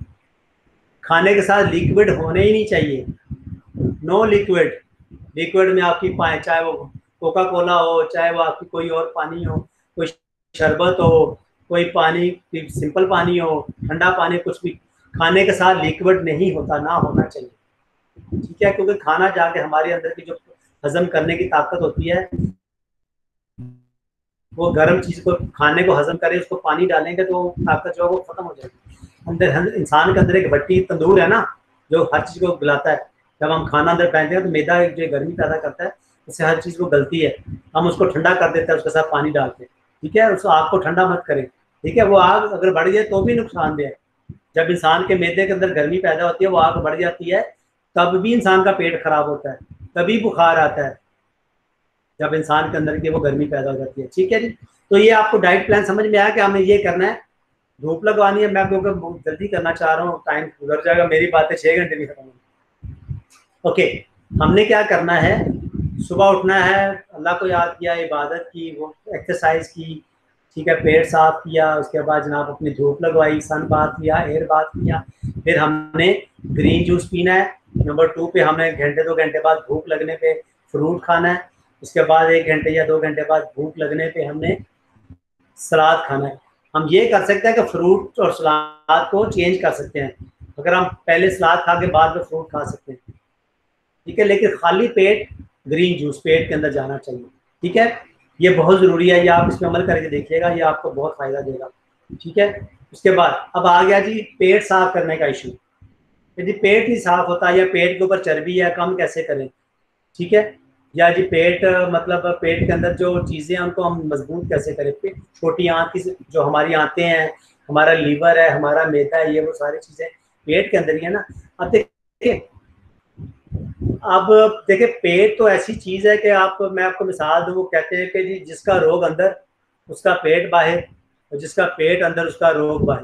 खाने के साथ लिक्विड होने ही नहीं चाहिए, नो लिक्विड। लिक्विड में आपकी चाहे वो कोका कोला हो, चाहे वो आपकी कोई और पानी हो, कोई शरबत हो, कोई पानी सिंपल पानी हो, ठंडा पानी, कुछ भी खाने के साथ लिक्विड नहीं होता, ना होना चाहिए, ठीक है। क्योंकि खाना जाके हमारे अंदर की जो हजम करने की ताकत होती है, वो गर्म चीज को खाने को हजम करे, उसको पानी डालेंगे तो ताकत जो है वो खत्म हो जाएगी। अंदर इंसान के अंदर एक भट्टी तंदूर है ना, जो हर चीज को गलाता है। जब हम खाना अंदर पहनते हैं तो मैदा जो गर्मी पैदा करता है, उससे हर चीज को गलती है, हम उसको ठंडा कर देते हैं उसके साथ पानी डाल के, ठीक है। उस आग को ठंडा मत करें, ठीक है। वो आग अगर बढ़ जाए तो भी नुकसानदेह है। जब इंसान के मैदे के अंदर गर्मी पैदा होती है, वो आग बढ़ जाती है, तब भी इंसान का पेट खराब होता है, तभी बुखार आता है, जब इंसान के अंदर की वो गर्मी पैदा हो जाती है, ठीक है जी। तो ये आपको डाइट प्लान समझ में आया कि हमें ये करना है। धूप लगवानी है, मैं क्योंकि बहुत जल्दी करना चाह रहा हूँ, टाइम गुजर जाएगा, मेरी बातें 6 घंटे भी खत्म होंगी। ओके, हमने क्या करना है, सुबह उठना है, अल्लाह को याद किया, इबादत की, वो एक्सरसाइज की, ठीक है, पेट साफ किया, उसके बाद जनाब अपनी धूप लगवाई, सन बात किया, एयर बात किया, फिर हमने ग्रीन जूस पीना है। नंबर 2 पे हमने घंटे 2 घंटे बाद भूख लगने पे फ्रूट खाना है। उसके बाद 1 घंटे या 2 घंटे बाद भूख लगने पे हमने सलाद खाना है। हम ये कर सकते हैं कि फ्रूट और सलाद को चेंज कर सकते हैं, अगर हम पहले सलाद खा के बाद में फ्रूट खा सकते हैं, ठीक है। लेकिन खाली पेट ग्रीन जूस पेट के अंदर जाना चाहिए, ठीक है। ये बहुत ज़रूरी है, ये आप इस पर अमल करके देखिएगा, ये आपको बहुत फ़ायदा देगा, ठीक है। उसके बाद अब आ गया जी पेट साफ करने का इशू। यदि पेट नहीं साफ होता या पेट के ऊपर चर्बी है, कम कैसे करें, ठीक है। या जी पेट मतलब पेट के अंदर जो चीज़ें हैं उनको हम मजबूत कैसे करें, छोटी आंत की जो हमारी आंतें हैं, हमारा लीवर है, हमारा मैदा है, ये वो सारी चीज़ें पेट के अंदर ही है ना। अब देखिए, अब देखिए पेट तो ऐसी चीज़ है कि मैं आपको मिसाल दूँ, वो कहते हैं कि जी जिसका रोग अंदर उसका पेट बाहर, और जिसका पेट अंदर उसका रोग बाहर।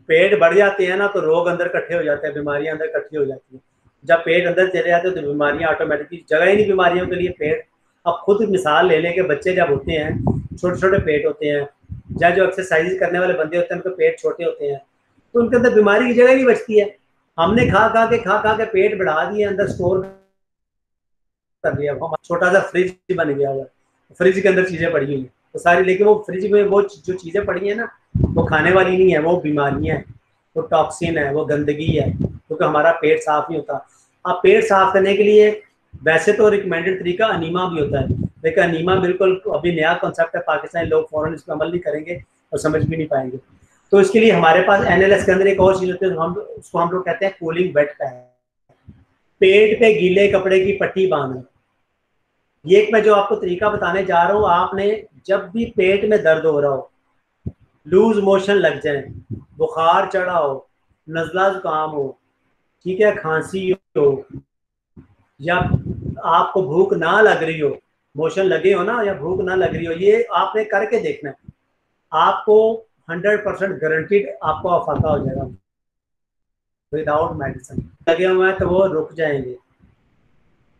पेट बढ़ जाते हैं ना तो रोग अंदर इकट्ठे हो जाते हैं, बीमारियां अंदर इकट्ठी हो जाती हैं। जब पेट अंदर चले जाते हैं तो बीमारियां ऑटोमेटिकली, जगह ही नहीं बीमारियों के लिए पेट। अब खुद मिसाल ले लें कि बच्चे जब होते हैं छोटे छोटे पेट होते हैं, या जो एक्सरसाइज करने वाले बंदे होते हैं उनके पेट छोटे होते हैं, तो उनके अंदर बीमारी की जगह नहीं बचती है। हमने खा के पेट बढ़ा दिए, अंदर स्टोर कर दिया, छोटा सा फ्रिज बन गया हुआ, फ्रिज के अंदर चीजें पड़ी हुई हैं तो सारी, लेकिन वो फ्रिज में वो जो चीजें पड़ी हैं ना वो खाने वाली नहीं है, वो बीमारियां हैं, वो टॉक्सिन है, वो गंदगी है, क्योंकि हमारा पेट साफ नहीं होता। अब पेट साफ करने के लिए वैसे तो रिकमेंडेड तरीका अनीमा भी होता है, लेकिन अनीमा बिल्कुल अभी नया कॉन्सेप्ट है, पाकिस्तानी लोग फौरन इस पर अमल नहीं करेंगे और समझ भी नहीं पाएंगे। तो इसके लिए हमारे पास एनएलएस के अंदर एक और चीज होती है, हम उसको हम लोग कहते हैं कूलिंग बेड पैक। पेट पे गीले कपड़े की पट्टी बांधना, ये एक मैं जो आपको तरीका बताने जा रहा हूँ। आपने जब भी पेट में दर्द हो रहा हो, लूज मोशन लग जाए, बुखार चढ़ा हो, नजला जुकाम हो, ठीक है, खांसी हो, या आपको भूख ना लग रही हो, मोशन लगे हो ना या भूख ना लग रही हो, ये आपने करके देखना है। आपको 100% गारंटीड आपको अफाका हो जाएगा विदाउट मेडिसिन। लगे हुए हैं तो वो रुक जाएंगे,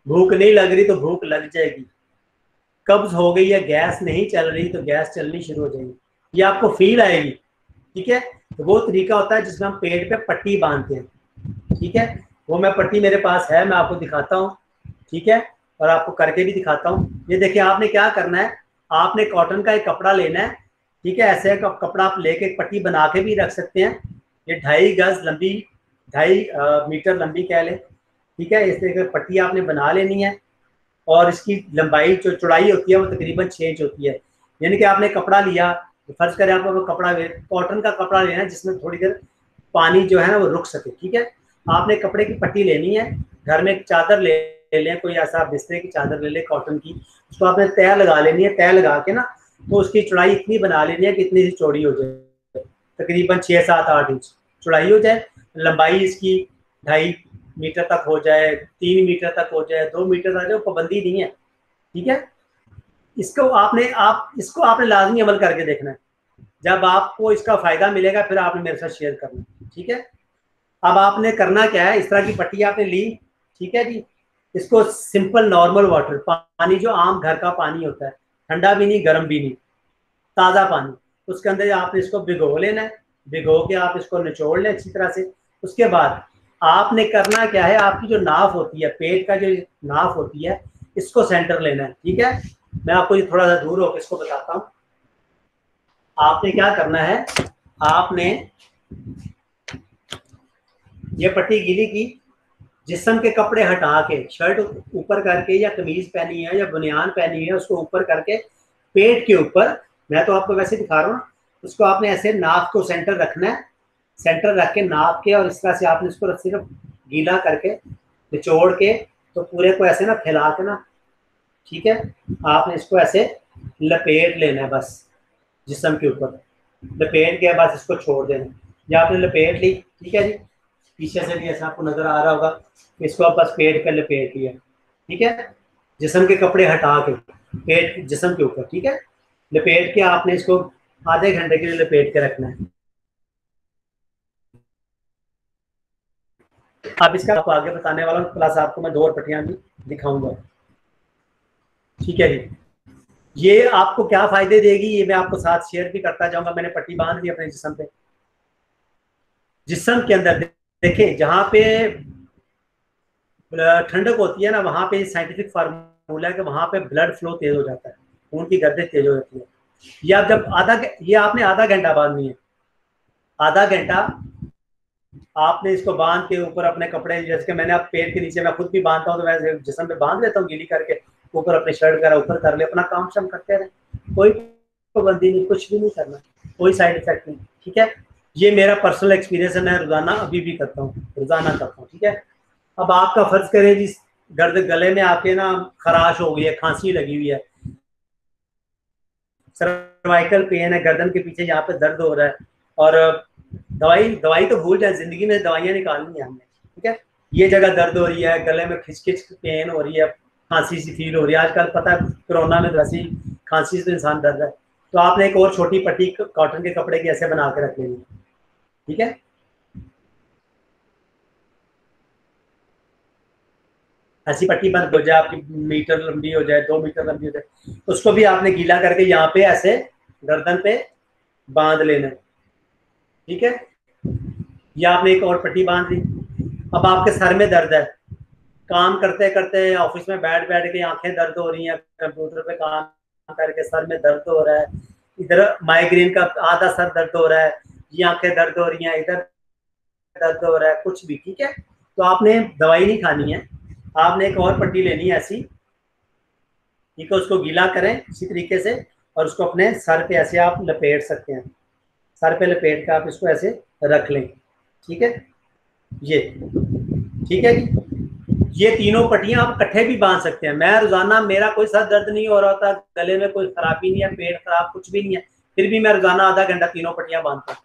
भूख नहीं लग रही तो भूख लग जाएगी, कब्ज हो गई है, गैस नहीं चल रही तो गैस चलनी शुरू हो जाएगी, ये आपको फील आएगी, ठीक है। तो वो तरीका होता है जिसमें हम पेट पे पट्टी बांधते हैं, ठीक है। वो मैं पट्टी मेरे पास है, मैं आपको दिखाता हूँ, ठीक है, और आपको करके भी दिखाता हूँ। ये देखिए, आपने क्या करना है, आपने कॉटन का एक कपड़ा लेना है, ठीक है, ऐसे कपड़ा आप लेके एक पट्टी बना के भी रख सकते हैं। ये 2.5 गज लंबी, 2.5 मीटर लंबी कह लें, ठीक है। इस तरह की पट्टी आपने बना लेनी है, और इसकी लंबाई जो चौड़ाई होती है वो तकरीबन 6 इंच होती है। यानी कि आपने कपड़ा लिया, तो फर्ज करें आपको कपड़ा कॉटन का कपड़ा लेना है जिसमें थोड़ी देर पानी जो है ना वो रुक सके, ठीक है। आपने कपड़े की पट्टी लेनी है, घर में एक चादर ले लें, कोई ऐसा बिस्तर की चादर ले लें कॉटन की, उसको आपने तय लगा लेनी है। तय लगा के ना तो उसकी चौड़ाई इतनी बना लेनी है कि इतनी सी चौड़ी हो जाए, तकरीबन 6, 7, 8 इंच चौड़ाई हो जाए। लंबाई इसकी 2.5 मीटर तक हो जाए, 3 मीटर तक हो जाए, 2 मीटर तक, जो पाबंदी नहीं है, ठीक है। इसको आपने लाजमी अमल करके देखना है। जब आपको इसका फायदा मिलेगा फिर आपने मेरे साथ शेयर करना, ठीक है। अब आपने करना क्या है, इस तरह की पट्टी आपने ली, ठीक है जी। इसको सिंपल नॉर्मल वाटर, पानी जो आम घर का पानी होता है, ठंडा भी नहीं गर्म भी नहीं, ताज़ा पानी, उसके अंदर आपने इसको भिगो लेना है। भिगो के आप इसको निचोड़ लें अच्छी तरह से। उसके बाद आपने करना क्या है, आपकी जो नाफ होती है, पेट का जो नाफ होती है, इसको सेंटर लेना है, ठीक है। मैं आपको ये थोड़ा सा दूर होकर इसको बताता हूँ। आपने क्या करना है, आपने ये पट्टी गीली की, जिस्म के कपड़े हटा के, शर्ट ऊपर करके या कमीज पहनी है या बुनियान पहनी है उसको ऊपर करके, पेट के ऊपर, मैं तो आपको वैसे दिखा रहा हूँ, उसको आपने ऐसे नाक को सेंटर रखना है, सेंटर रख के नाप के, और इस तरह से आपने इसको सिर्फ गीला करके निचोड़ के, तो पूरे को ऐसे ना फैला के ना, ठीक है, आपने इसको ऐसे लपेट लेना है बस जिस्म के ऊपर। लपेट के बाद इसको छोड़ देना, या आपने लपेट ली, ठीक है जी, पीछे से भी ऐसा आपको नजर आ रहा होगा, इसको आप बस पेट पे लपेट लिया, ठीक है। जिस्म के कपड़े हटा के पेट जिस्म के ऊपर, ठीक है, लपेट के आपने इसको आधे घंटे के लिए लपेट के रखना है। अब इसका आपको आगे बताने वाला हूँ, प्लस आपको मैं 2 और पट्टियां भी दिखाऊंगा, ठीक है जी। ये आपको क्या फायदे देगी ये मैं आपको साथ शेयर भी करता जाऊंगा। मैंने पट्टी बांध दी अपने जिस्म पे, जिस्म के अंदर देखें जहाँ पे ठंडक होती है ना, वहाँ पे साइंटिफिक फार्मूला है कि वहाँ पे ब्लड फ्लो तेज हो जाता है, खून की गर्दिश तेज हो जाती है। ये आप जब ये आपने आधा घंटा बांधनी है, आधा घंटा आपने इसको बांध के ऊपर अपने कपड़े, जैसे कि मैंने आप पेट के नीचे, मैं खुद भी बांधता हूँ तो मैं जिस्म पे बांध लेता हूँ गीली करके, ऊपर अपने शर्ट वगैरह ऊपर कर ले, अपना काम शाम करते रहे, कोई पाबंदी नहीं, कुछ भी नहीं करना, कोई साइड इफेक्ट नहीं, ठीक है। ये मेरा पर्सनल एक्सपीरियंस है, मैं रोजाना अभी भी करता हूँ, रोजाना करता हूँ। ठीक है, अब आपका फर्ज करें जी गर्द गले में आपके ना खराश हो गई है, खांसी लगी हुई है, सर्वाइकल पेन है, गर्दन के पीछे यहाँ पे दर्द हो रहा है, और दवाई दवाई तो भूल जाए, जिंदगी में दवाइयाँ निकालनी है हमने। ठीक है, ये जगह दर्द हो रही है, गले में खिचखिच पेन हो रही है, खांसी सी फील हो रही है, आजकल पता है कोरोना में वैसी खांसी से तो इंसान डर रहा है, तो आपने एक और छोटी पट्टी कॉटन के कपड़े की ऐसे बना के रख लेनी है। ठीक है, ऐसी पट्टी बंद हो जाए, आपकी मीटर लंबी हो जाए, 2 मीटर लंबी हो जाए, उसको भी आपने गीला करके यहाँ पे ऐसे गर्दन पे बांध लेना है। ठीक है, या आपने एक और पट्टी बांध ली। अब आपके सर में दर्द है, काम करते करते ऑफिस में बैठ बैठ के आंखें दर्द हो रही हैं, कंप्यूटर पे काम करके सर में दर्द हो रहा है, इधर माइग्रेन का आधा सर दर्द हो रहा है, ये आंखें दर्द हो रही हैं, इधर दर्द हो रहा है, कुछ भी। ठीक है, तो आपने दवाई नहीं खानी है, आपने एक और पट्टी लेनी है ऐसी। ठीक है, उसको गीला करें इसी तरीके से, और उसको अपने सर पे ऐसे आप लपेट सकते हैं, सर पे लपेट कर आप इसको ऐसे रख लें। ठीक है, ये ठीक है जी, ये तीनों पट्टियां आप इकट्ठे भी बांध सकते हैं। मैं रोजाना, मेरा कोई सर दर्द नहीं हो रहा था, गले में कोई खराबी नहीं है, पेट खराब कुछ भी नहीं है, फिर भी मैं रोजाना आधा घंटा तीनों पट्टियां बांधता हूँ।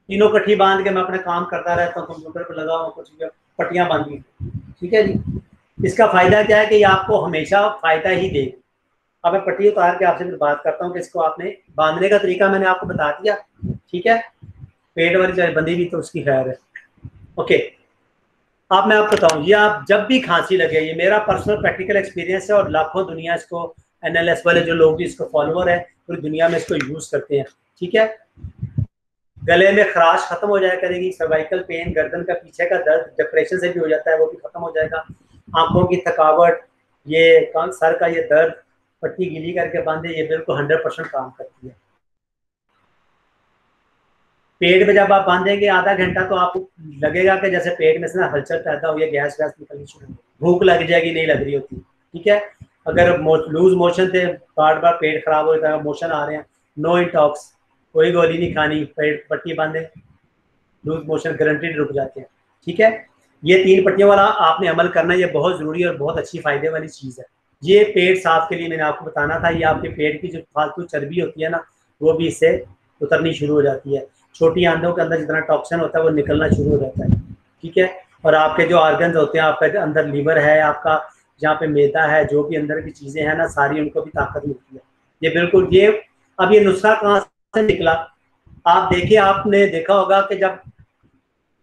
तीनों कट्ठी बांध के मैं अपना काम करता रहता हूँ, कंप्यूटर पर लगा हुआ कुछ भी, पट्टियां बांधी। ठीक है जी, इसका फायदा क्या है कि ये आपको हमेशा फायदा ही देगी। अब मैं पट्टी उतार के आपसे फिर बात करता हूँ कि इसको आपने बांधने का तरीका मैंने आपको बता दिया। ठीक है, पेट वाली चाहे बंधी भी तो उसकी खैर है। ओके, अब मैं आपको बताऊं, ये आप जब भी खांसी लगे, ये मेरा पर्सनल प्रैक्टिकल एक्सपीरियंस है, और लाखों दुनिया इसको एनएलएस वाले जो लोग भी इसको फॉलोअर है पूरी दुनिया में इसको यूज करते हैं। ठीक है, गले में खराश खत्म हो जाया करेगी, सर्वाइकल पेन, गर्दन का पीछे का दर्द, डिप्रेशन से भी हो जाता है, वो भी खत्म हो जाएगा। आंखों की थकावट, ये सर का ये दर्द, पट्टी गीली करके बांधे, ये बिल्कुल 100% काम करती है। पेट में जब आप बांधेंगे आधा घंटा, तो आपको लगेगा कि जैसे पेट में से ना हलचल पैदा हो, गैस वैस निकलनी शुरू हो, भूख लग जाएगी, नहीं लग रही होती। ठीक है, अगर लूज मोशन थे, बार बार पेट खराब हो जाता है, मोशन आ रहे हैं, नो इंटॉक्स, कोई गोली नहीं खानी, पेट पट्टी बांधे, लूज मोशन गारंटीड रुक जाते हैं। ठीक है, ये 3 पट्टियों वाला आपने अमल करना, ये बहुत जरूरी और बहुत अच्छी फायदे वाली चीज़ है। ये पेट साफ के लिए मैंने आपको बताना था, ये आपके पेट की जो फालतू चर्बी होती है ना, वो भी इससे उतरनी शुरू हो जाती है, छोटी आंतों के अंदर जितना टॉक्सिन होता है वो निकलना शुरू हो जाता है। ठीक है, और आपके जो ऑर्गन्स होते हैं, आपका अंदर लीवर है, आपका जहाँ पे मैदा है, जो भी अंदर की चीज़ें हैं ना, सारी उनको भी ताकत मिलती है। ये बिल्कुल ये, अब ये नुस्खा कहाँ से निकला, आप देखिए, आपने देखा होगा कि जब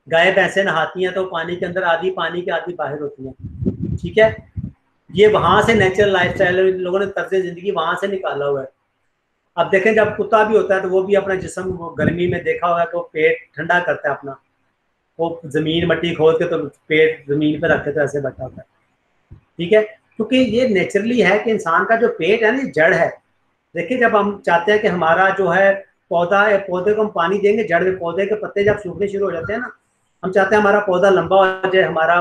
गाय भैंसे नहाती हैं तो पानी के अंदर आधी पानी की आधी बाहर होती हैं। ठीक है, ये वहां से नेचुरल लाइफस्टाइल लोगों ने तर्ज जिंदगी वहां से निकाला हुआ है। अब देखें, जब कुत्ता भी होता है तो वो भी अपना जिस्म, वो गर्मी में देखा होगा तो पेट ठंडा करता है अपना, वो जमीन मट्टी खोद के तो पेट जमीन पे रख के तो ऐसे बैठा होता है। ठीक है, क्योंकि ये नेचुरली है कि इंसान का जो पेट है ना, जड़ है। देखिए, जब हम चाहते हैं कि हमारा जो है पौधा है, पौधे को हम पानी देंगे, जड़ में पौधे के पत्ते जब सूखने शुरू हो जाते हैं ना, हम चाहते हैं हमारा पौधा लंबा हो जाए हमारा,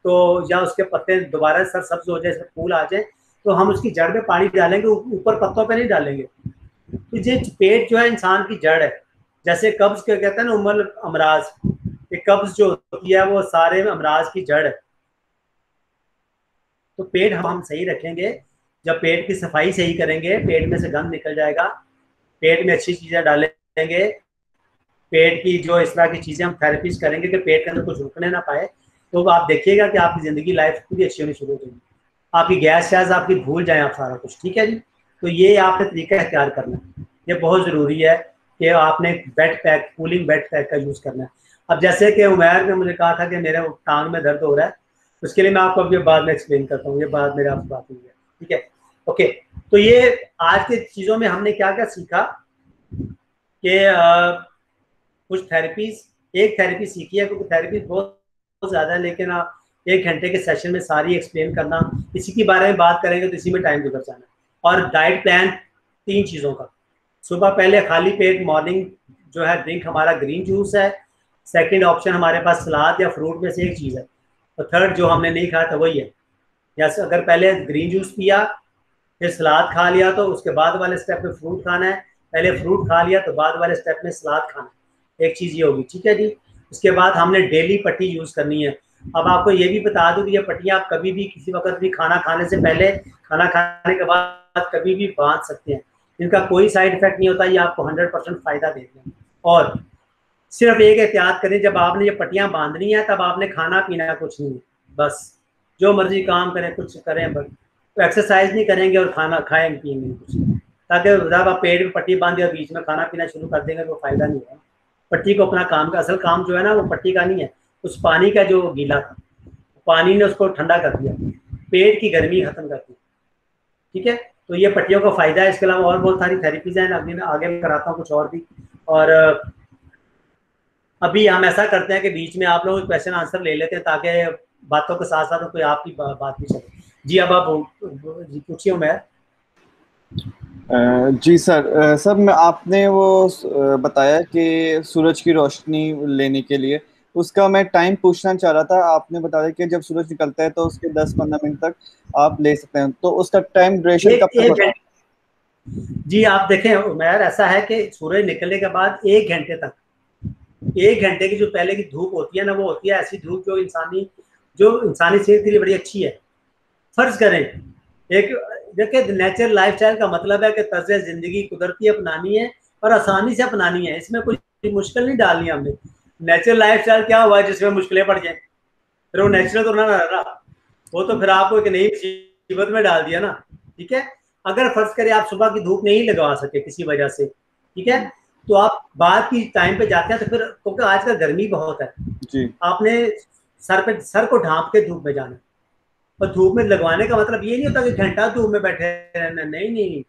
तो या उसके पत्ते दोबारा सर सब्ज हो जाए, फूल आ जाए, तो हम उसकी जड़ में पानी डालेंगे, ऊपर पत्तों पे नहीं डालेंगे। तो ये पेट जो है इंसान की जड़ है। जैसे कब्ज के कहते हैं ना, उमर अमराज, ये कब्ज जो होती है वो सारे अमराज की जड़ है। तो पेट हम सही रखेंगे, जब पेट की सफाई सही करेंगे, पेट में से गंद निकल जाएगा, पेट में अच्छी चीजें डालेंगे, पेट की जो इस तरह की चीजें हम थेरेपीज करेंगे कि पेट के अंदर कुछ रुकने ना पाए, तो आप देखिएगा कि आपकी जिंदगी लाइफ पूरी अच्छी होनी शुरू हो जाएगी, आपकी गैस शैस आपकी भूल जाए आप सारा कुछ। ठीक है जी, तो ये आपने तरीका इख्तियार करना है, ये बहुत जरूरी है कि आपने wet pack, cooling wet pack का यूज करना है। अब जैसे कि उमैर ने मुझे कहा था कि मेरे टांग में दर्द हो रहा है, उसके लिए मैं आपको अभी बाद में एक्सप्लेन करता हूँ, ये बात मेरे आपसे बात हुई है। ठीक है, ओके, तो ये आज की चीजों में हमने क्या क्या सीखा कि कुछ थेरेपीज, एक थेरेपी सीखी है, क्योंकि थेरेपी बहुत ज़्यादा है, लेकिन आप 1 घंटे के सेशन में सारी एक्सप्लेन करना, इसी के बारे में बात करेंगे तो इसी में टाइम गुजर जाना। और डाइट प्लान 3 चीज़ों का, सुबह पहले खाली पेट मॉर्निंग जो है ड्रिंक हमारा ग्रीन जूस है, सेकंड ऑप्शन हमारे पास सलाद या फ्रूट में से एक चीज़ है, और थर्ड जो हमने नहीं खाया था वही है। या अगर पहले ग्रीन जूस पिया, फिर सलाद खा लिया, तो उसके बाद वाले स्टेप में फ्रूट खाना है, पहले फ्रूट खा लिया तो बाद वाले स्टेप में सलाद खाना है। एक चीज़ ये होगी, ठीक है जी। उसके बाद हमने डेली पट्टी यूज़ करनी है। अब आपको ये भी बता दूं कि ये पट्टियाँ आप कभी भी किसी वक्त भी, खाना खाने से पहले, खाना खाने के बाद कभी भी बांध सकते हैं। इनका कोई साइड इफेक्ट नहीं होता, ये आपको 100% फ़ायदा देते हैं। और सिर्फ एक एहतियात करें, जब आपने ये पट्टियाँ बांधनी है तब आपने खाना पीना कुछ नहीं, बस जो मर्जी काम करें, कुछ करें, बस तो एक्सरसाइज नहीं करेंगे और खाना खाएंगे पिएंगे कुछ, ताकि जब आप पेट में पट्टी बांधे और बीच में खाना पीना शुरू कर देंगे तो फायदा नहीं है। पट्टी को अपना काम का असल काम जो है ना, वो पट्टी का नहीं है, उस पानी का जो गीला था, पानी ने उसको ठंडा कर दिया, पेट की गर्मी खत्म कर दी, ठीक है। तो ये पट्टियों का फायदा है। इसके अलावा और बहुत सारी थेरेपीज हैं, आगे मैं कराता हूँ कुछ और भी। और अभी हम ऐसा करते हैं कि बीच में आप लोग क्वेश्चन आंसर ले लेते हैं, ताकि बातों के साथ साथ कोई आपकी बात भी चले। जी अब आप जी पूछिए उमैर। जी सर, सर मैं आपने वो बताया कि सूरज की रोशनी लेने के लिए, उसका मैं टाइम पूछना चाह रहा था। आपने बताया कि जब सूरज निकलता है तो उसके 10-15 मिनट तक आप ले सकते हैं, तो उसका टाइम ड्यूरेशन कब तक होता है? जी आप देखें उमैर, ऐसा है कि सूरज निकलने के बाद 1 घंटे तक, 1 घंटे की जो पहले की धूप होती है ना, वो होती है ऐसी धूप जो इंसानी सेहत के लिए बड़ी अच्छी है। फर्ज करें एक, देखिए नेचुरल लाइफस्टाइल का मतलब है कि तर्ज जिंदगी कुदरती अपनानी है और आसानी से अपनानी है, इसमें कुछ मुश्किल नहीं डालनी है हमने। नेचुरल लाइफस्टाइल क्या हुआ है जिसमें मुश्किलें पड़ जाए, फिर वो नेचुरल तो ना रहा, वो तो फिर आपको एक नई मुसीबत में डाल दिया ना, ठीक है। अगर फर्ज करें आप सुबह की धूप नहीं लगा सके किसी वजह से, ठीक है, तो आप बाद की टाइम पे जाते हैं, तो फिर क्योंकि आजकल गर्मी बहुत है जी, आपने सर को ढांप के धूप में जाना। और धूप में लगवाने का मतलब ये नहीं होता कि घंटा धूप में बैठे रहना, नहीं नहीं नहीं।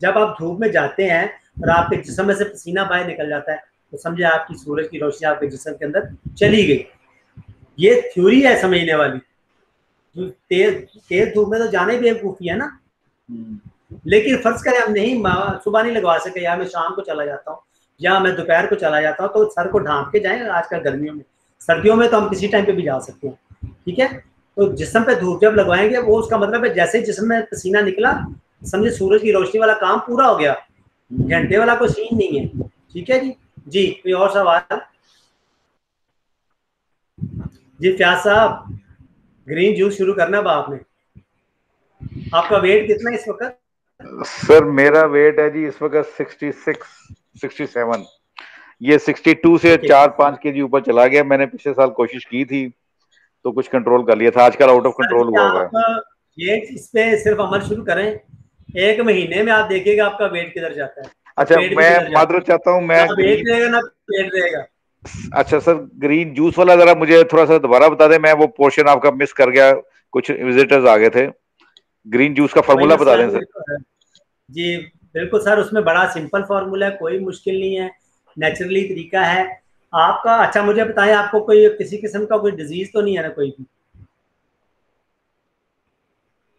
जब आप धूप में जाते हैं और आपके जिस्म में से पसीना बाहर निकल जाता है, तो समझे आपकी सूरज की रोशनी आपके जिस्म के अंदर चली गई। ये थ्योरी है समझने वाली। तेज धूप में तो जाने बेवकूफ़ी है ना। लेकिन फर्ज करें हम नहीं, सुबह नहीं लगवा सके, या मैं शाम को चला जाता हूँ या मैं दोपहर को चला जाता हूँ, तो सर को ढांप के जाएं। आजकल गर्मियों में, सर्दियों में तो हम किसी टाइम पे भी जा सकते हैं, ठीक है। तो जिस्म पे धूप जब लगवाएंगे, वो उसका मतलब है जैसे जिस्म में पसीना निकला, समझे सूरज की रोशनी वाला काम पूरा हो गया, घंटे वाला कोई सीन नहीं है, ठीक है जी। जी कोई और सवाल? जी फयाज साहब, ग्रीन जूस शुरू करना बा आपने। आपका वेट कितना है इस वक्त? सर मेरा वेट है जी इस वक्त 66 67। ये 62 से 4-5 केजी ऊपर चला गया। मैंने पिछले साल कोशिश की थी तो कुछ कंट्रोल कर लिया था, आजकल आउट ऑफ कंट्रोल हुआ हुआ है। आप ये इस पे सिर्फ अमल शुरू करें, 1 महीने में आप देखिएगा आपका वेट किधर जाता है। अच्छा मैं माजरत चाहता हूँ, मैं वेट रहेगा ना पेट रहेगा। अच्छा सर, ग्रीन जूस वाला जरा मुझे थोड़ा सा दोबारा बता दें, मैं वो पोर्शन आपका मिस कर गया, कुछ विजिटर्स आ गए थे। ग्रीन जूस का फार्मूला बता दें सर। जी बिल्कुल सर, उसमें बड़ा सिंपल फार्मूला है, कोई मुश्किल नहीं है, नेचुरली तरीका है आपका। अच्छा मुझे बताएं, आपको कोई किसी किस्म का कोई डिजीज तो नहीं है ना, कोई भी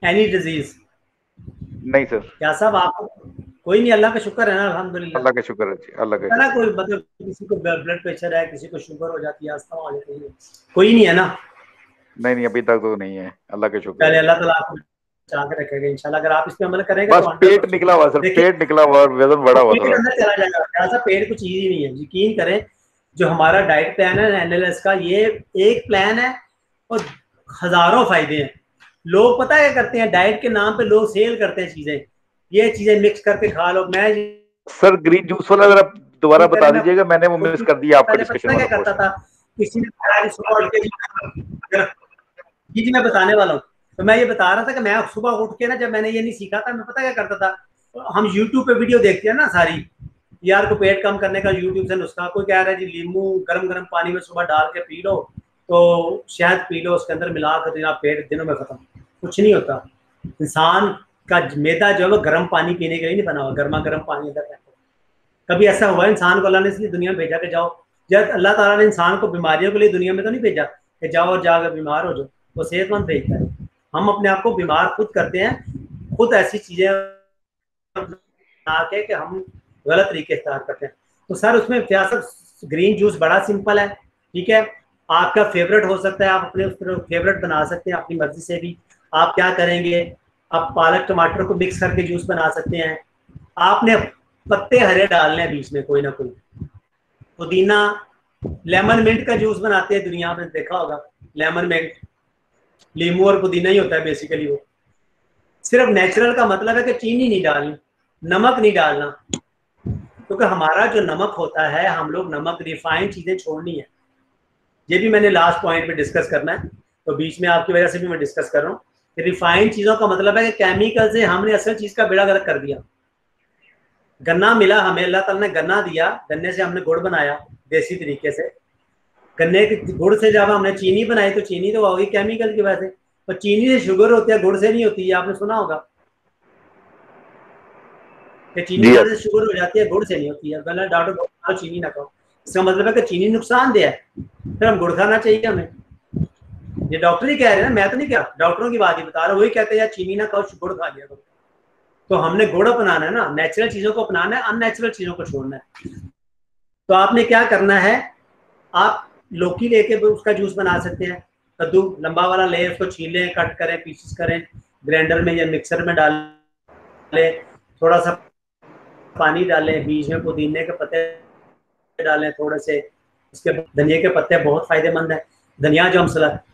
एनी डिजीज? नहीं सर। क्या साहब आपको कोई नहीं? अल्लाह का शुक्र है ना, अल्हम्दुलिल्लाह। अल्लाह का शुक्र है जी, अल्लाह का ना कोई मतलब किसी को ब्लड प्रेशर है, किसी को शुगर हो जाती है, अस्थमा हो जाती है, कोई नहीं है ना? नहीं नहीं, अभी तक तो नहीं है, अल्लाह का शुक्र पहले है। अल्लाह ताला आपको बचा के रखेगा इंशाल्लाह। अगर आप इस पे अमल करेंगे बस तो पेट निकला हुआ सर, पेट निकला हुआ, वजन बढ़ा हुआ पेट थोड़ा। अंदर चला जाएगा। ऐसा पेट कुछ चीज ही नहीं है, यकीन करें। जो हमारा डाइट प्लान है एनएलएस का, ये एक प्लान है और हजारों फायदे हैं। लोग पता है क्या करते हैं, डाइट के नाम पे लोग सेल करते हैं चीजें, ये चीजें मिक्स करके खा लो। मैं सर ग्रीन जूस वाला जरा दोबारा बता मैं दीजिएगा, मैंने वो मिस कर दिया आपका पहले डिस्कशन पता क्या वाला करता पोर्शन। था, किसी ने बताया सुबह उठ के, जी मैं बताने वाला हूँ। तो मैं ये बता रहा था कि मैं सुबह उठ के ना, जब मैंने ये नहीं सीखा था, मैं पता क्या करता था, हम यूट्यूब पे वीडियो देखते हैं ना सारी, यार को पेट कम करने का यूट्यूब से नुस्खा, कोई कह रहा है जी नींबू गरम गरम पानी में सुबह डाल के पी लो, तो शहद पी लो उसके अंदर मिला कर, आप पेट दिनों में खत्म। कुछ नहीं होता। इंसान का मैदा जो है वो गर्म पानी पीने के लिए नहीं बना हुआ, गर्मा गर्म पानी अंदर रहता है। कभी ऐसा हुआ इंसान को अल्लाह ने इसलिए दुनिया में भेजा कि जाओ, जब अल्लाह ताला ने इंसान को बीमारियों के लिए दुनिया में तो नहीं भेजा कि जाओ और जाकर बीमार हो जाओ, वो सेहतमंद भेजता है। हम अपने आप को बीमार खुद करते हैं, खुद ऐसी चीजें कि हम गलत तरीके इख्तियार करते हैं। तो सर उसमें सियासत ग्रीन जूस बड़ा सिंपल है, ठीक है। आपका फेवरेट हो सकता है, आप अपने फेवरेट बना सकते हैं अपनी मर्जी से भी। आप क्या करेंगे, आप पालक टमाटर को मिक्स करके जूस बना सकते हैं। आपने पत्ते हरे डालने हैं बीच में, कोई ना कोई पुदीना, लेमन मिंट का जूस बनाते हैं दुनिया में, देखा होगा, लेमन मिंट, लींबू और पुदीना ही होता है बेसिकली। वो सिर्फ नेचुरल का मतलब है कि चीनी नहीं डालनी, नमक नहीं डालना, क्योंकि हमारा जो नमक होता है, हम लोग नमक, रिफाइंड चीजें छोड़नी है। ये भी मैंने लास्ट पॉइंट पे डिस्कस करना है, तो बीच में आपकी वजह से भी मैं डिस्कस कर रहा हूँ। रिफाइंड चीजों का मतलब है कि केमिकल से हमने असल चीज का बेड़ा गर्क कर दिया। गन्ना मिला हमें, अल्लाह ताला ने गन्ना दिया, गन्ने से हमने गुड़ बनाया देसी तरीके से। गन्ने के गुड़ से जब हमने चीनी बनाई तो चीनी तो होगी केमिकल की वजह से, तो चीनी से शुगर होती है, गुड़ से नहीं होती है, आपने सुना होगा कि चीनी जी से शुगर हो जाती है, गुड़ से नहीं होती है। गलत डॉक्टर चीनी ना खाओ, इसका मतलब है कि चीनी नुकसानदेह है, फिर हम गुड़ खाना चाहिए हमें। ये डॉक्टर ही कह रहे हैं ना, मैं तो नहीं कह रहा, डॉक्टरों की बात ही बता रहा हूँ। वही कहते हैं यार चीनी ना खाओ, गुड़ खा लिया करो। तो हमने गुड़ अपनाना है ना, नेचुरल चीजों को अपनाना है, अननेचुरल चीजों को छोड़ना है। तो आपने क्या करना है, आप लौकी लेके उसका जूस बना सकते हैं। कद्दू लंबा वाला ले, उसको छीलें, कट करें, पीसेस करें, ग्राइंडर में या मिक्सर में डालें, थोड़ा सा पानी डालें, बीच में पुदीने के पत्ते डालें थोड़े से, उसके धनिया के पत्ते बहुत फायदेमंद है। धनिया जो हम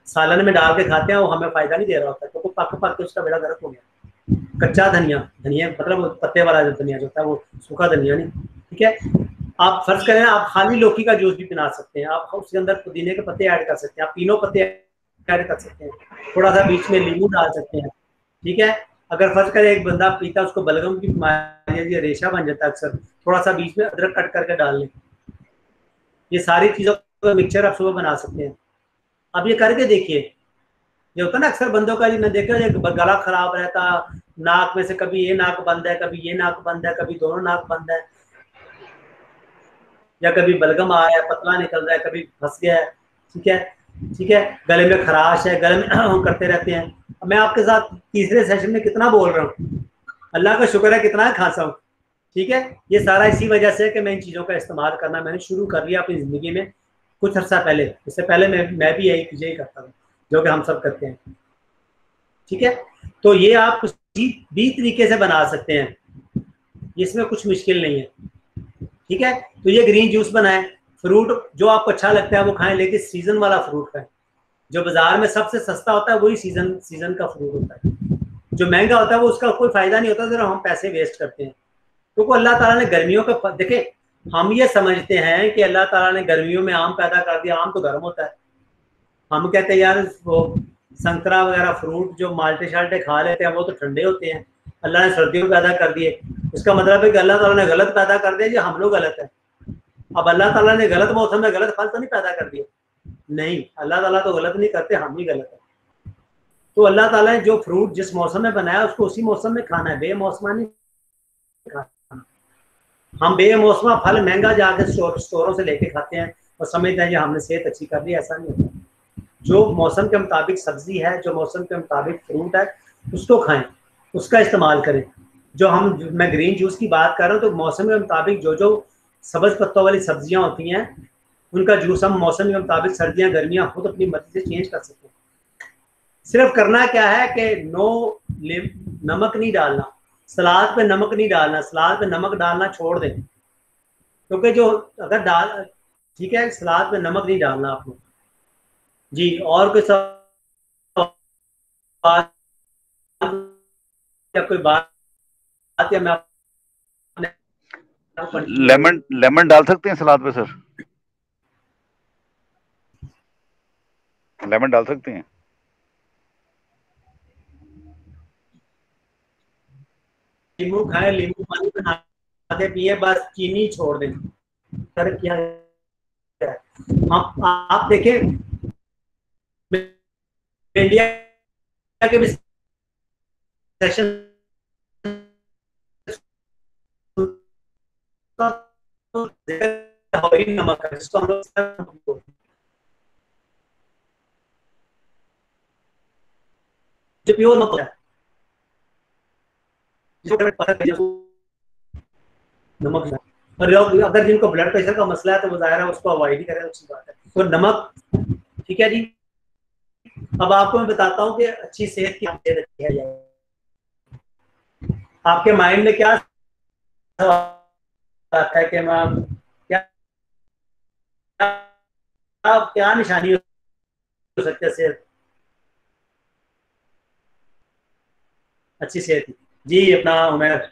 सालन में डाल के खाते हैं वो हमें फायदा नहीं दे रहा होता, तो पक पक के उसका बेड़ा गर्क हो गया। कच्चा धनिया, धनिया मतलब पत्ते वाला जो धनिया होता है, वो सूखा धनिया नहीं, ठीक है। आप फर्ज करें आप खाली लौकी का जूस भी बना सकते हैं, आप उसके अंदर पुदीने के पत्ते ऐड कर सकते हैं, आप तीनों पत्ते ऐड कर सकते हैं, थोड़ा सा बीच में नींबू डाल सकते हैं, ठीक है। अगर फर्ज करें एक बंदा पीता, उसको बलगम की बीमारी, रेशा बन जाता है अक्सर, थोड़ा सा बीच में अदरक कट करके डाल लें। ये सारी चीजों का मिक्सचर आप सुबह बना सकते हैं। अब ये करके देखिए, ये होता है ना अक्सर बंदों का, मैं देखा गला खराब रहता, नाक में से कभी ये नाक बंद है, कभी ये नाक बंद है, कभी दोनों नाक बंद है, या कभी बलगम आ रहा है, पतला निकल रहा है, कभी फंस गया है, ठीक है, ठीक है, गले में खराश है, गले में करते रहते हैं। मैं आपके साथ तीसरे सेशन में कितना बोल रहा हूँ, अल्लाह का शुक्र है कितना खांसा हूँ, ठीक है। ये सारा इसी वजह से कि मैं इन चीज़ों का इस्तेमाल करना मैंने शुरू कर लिया अपनी ज़िंदगी में कुछ अर्सा पहले। इससे पहले मैं भी यही चीज़ें करता हूँ जो कि हम सब करते हैं, ठीक है। तो ये आप किसी भी तरीके से बना सकते हैं, इसमें कुछ मुश्किल नहीं है, ठीक है। तो ये ग्रीन जूस बनाएं, फ्रूट जो आपको अच्छा लगता है वो खाएं, लेकिन सीजन वाला फ्रूट खाएं। जो बाजार में सबसे सस्ता होता है वही सीजन का फ्रूट होता है, जो महंगा होता है वो उसका कोई फायदा नहीं होता, जरा हम पैसे वेस्ट करते हैं। क्योंकि अल्लाह ताला ने गर्मियों का देखे, हम ये समझते हैं कि अल्लाह ताला ने गर्मियों में आम पैदा कर दिया, आम तो गर्म होता है। हम कहते हैं यार वो संतरा वगैरह फ्रूट जो माल्टे शाल्टे खा लेते हैं वो तो ठंडे होते हैं, अल्लाह ने सर्दियों में पैदा कर दिए। इसका मतलब है कि अल्लाह ताला ने गलत पैदा कर दिया, जो हम लोग गलत है। अब अल्लाह ताला ने गलत मौसम में गलत फल तो नहीं पैदा कर दिए, नहीं, अल्लाह ताला तो गलत नहीं करते, हम ही गलत है। तो अल्लाह ताला ने जो फ्रूट जिस मौसम में बनाया उसको उसी मौसम में खाना है, बेमौसमा नहीं खाना। हम बेमौसमा फल महंगा जाके स्टोरों से लेके खाते हैं और समझते हैं कि हमने सेहत अच्छी कर ली, ऐसा नहीं होता। जो मौसम के मुताबिक सब्जी है, जो मौसम के मुताबिक फ्रूट है, उसको खाएं, उसका इस्तेमाल करें। जो मैं ग्रीन जूस की बात कर रहा हूँ, तो मौसम के मुताबिक जो जो सब्ज पत्तों वाली सब्जियां होती हैं उनका जूस हम मौसम के मुताबिक सर्दियां गर्मियां खुद अपनी मर्जी से चेंज कर सकते हैं। सिर्फ करना क्या है कि नमक नहीं डालना, सलाद पे नमक नहीं डालना, सलाद पे नमक डालना छोड़ दें, क्योंकि जो अगर ठीक है, सलाद पे नमक नहीं डालना आपको जी। और कोई सवाल या कोई बात, या मैं लेमन डाल सकते हैं सलाद पे सर? लेमन डाल सकते हैं? नींबू खाएं, नींबू पानी बना के पिए, बस चीनी छोड़ दें। कर क्या है, आप देखें इंडिया के भी सेशन नमक है जिसको हम लोग जो प्योर नमक है, नमक है। और अगर जिनको ब्लड प्रेशर का मसला है तो वो जाहिर है उसको अवॉइड ही करें, अच्छी बात है। तो नमक, ठीक है जी। अब आपको मैं बताता हूँ कि अच्छी सेहत की सेहत रखी है जाए। आपके माइंड में क्या आता है कि मैं क्या क्या निशानी हो सकती है सेहत, अच्छी सेहत की? जी अपना उमैर,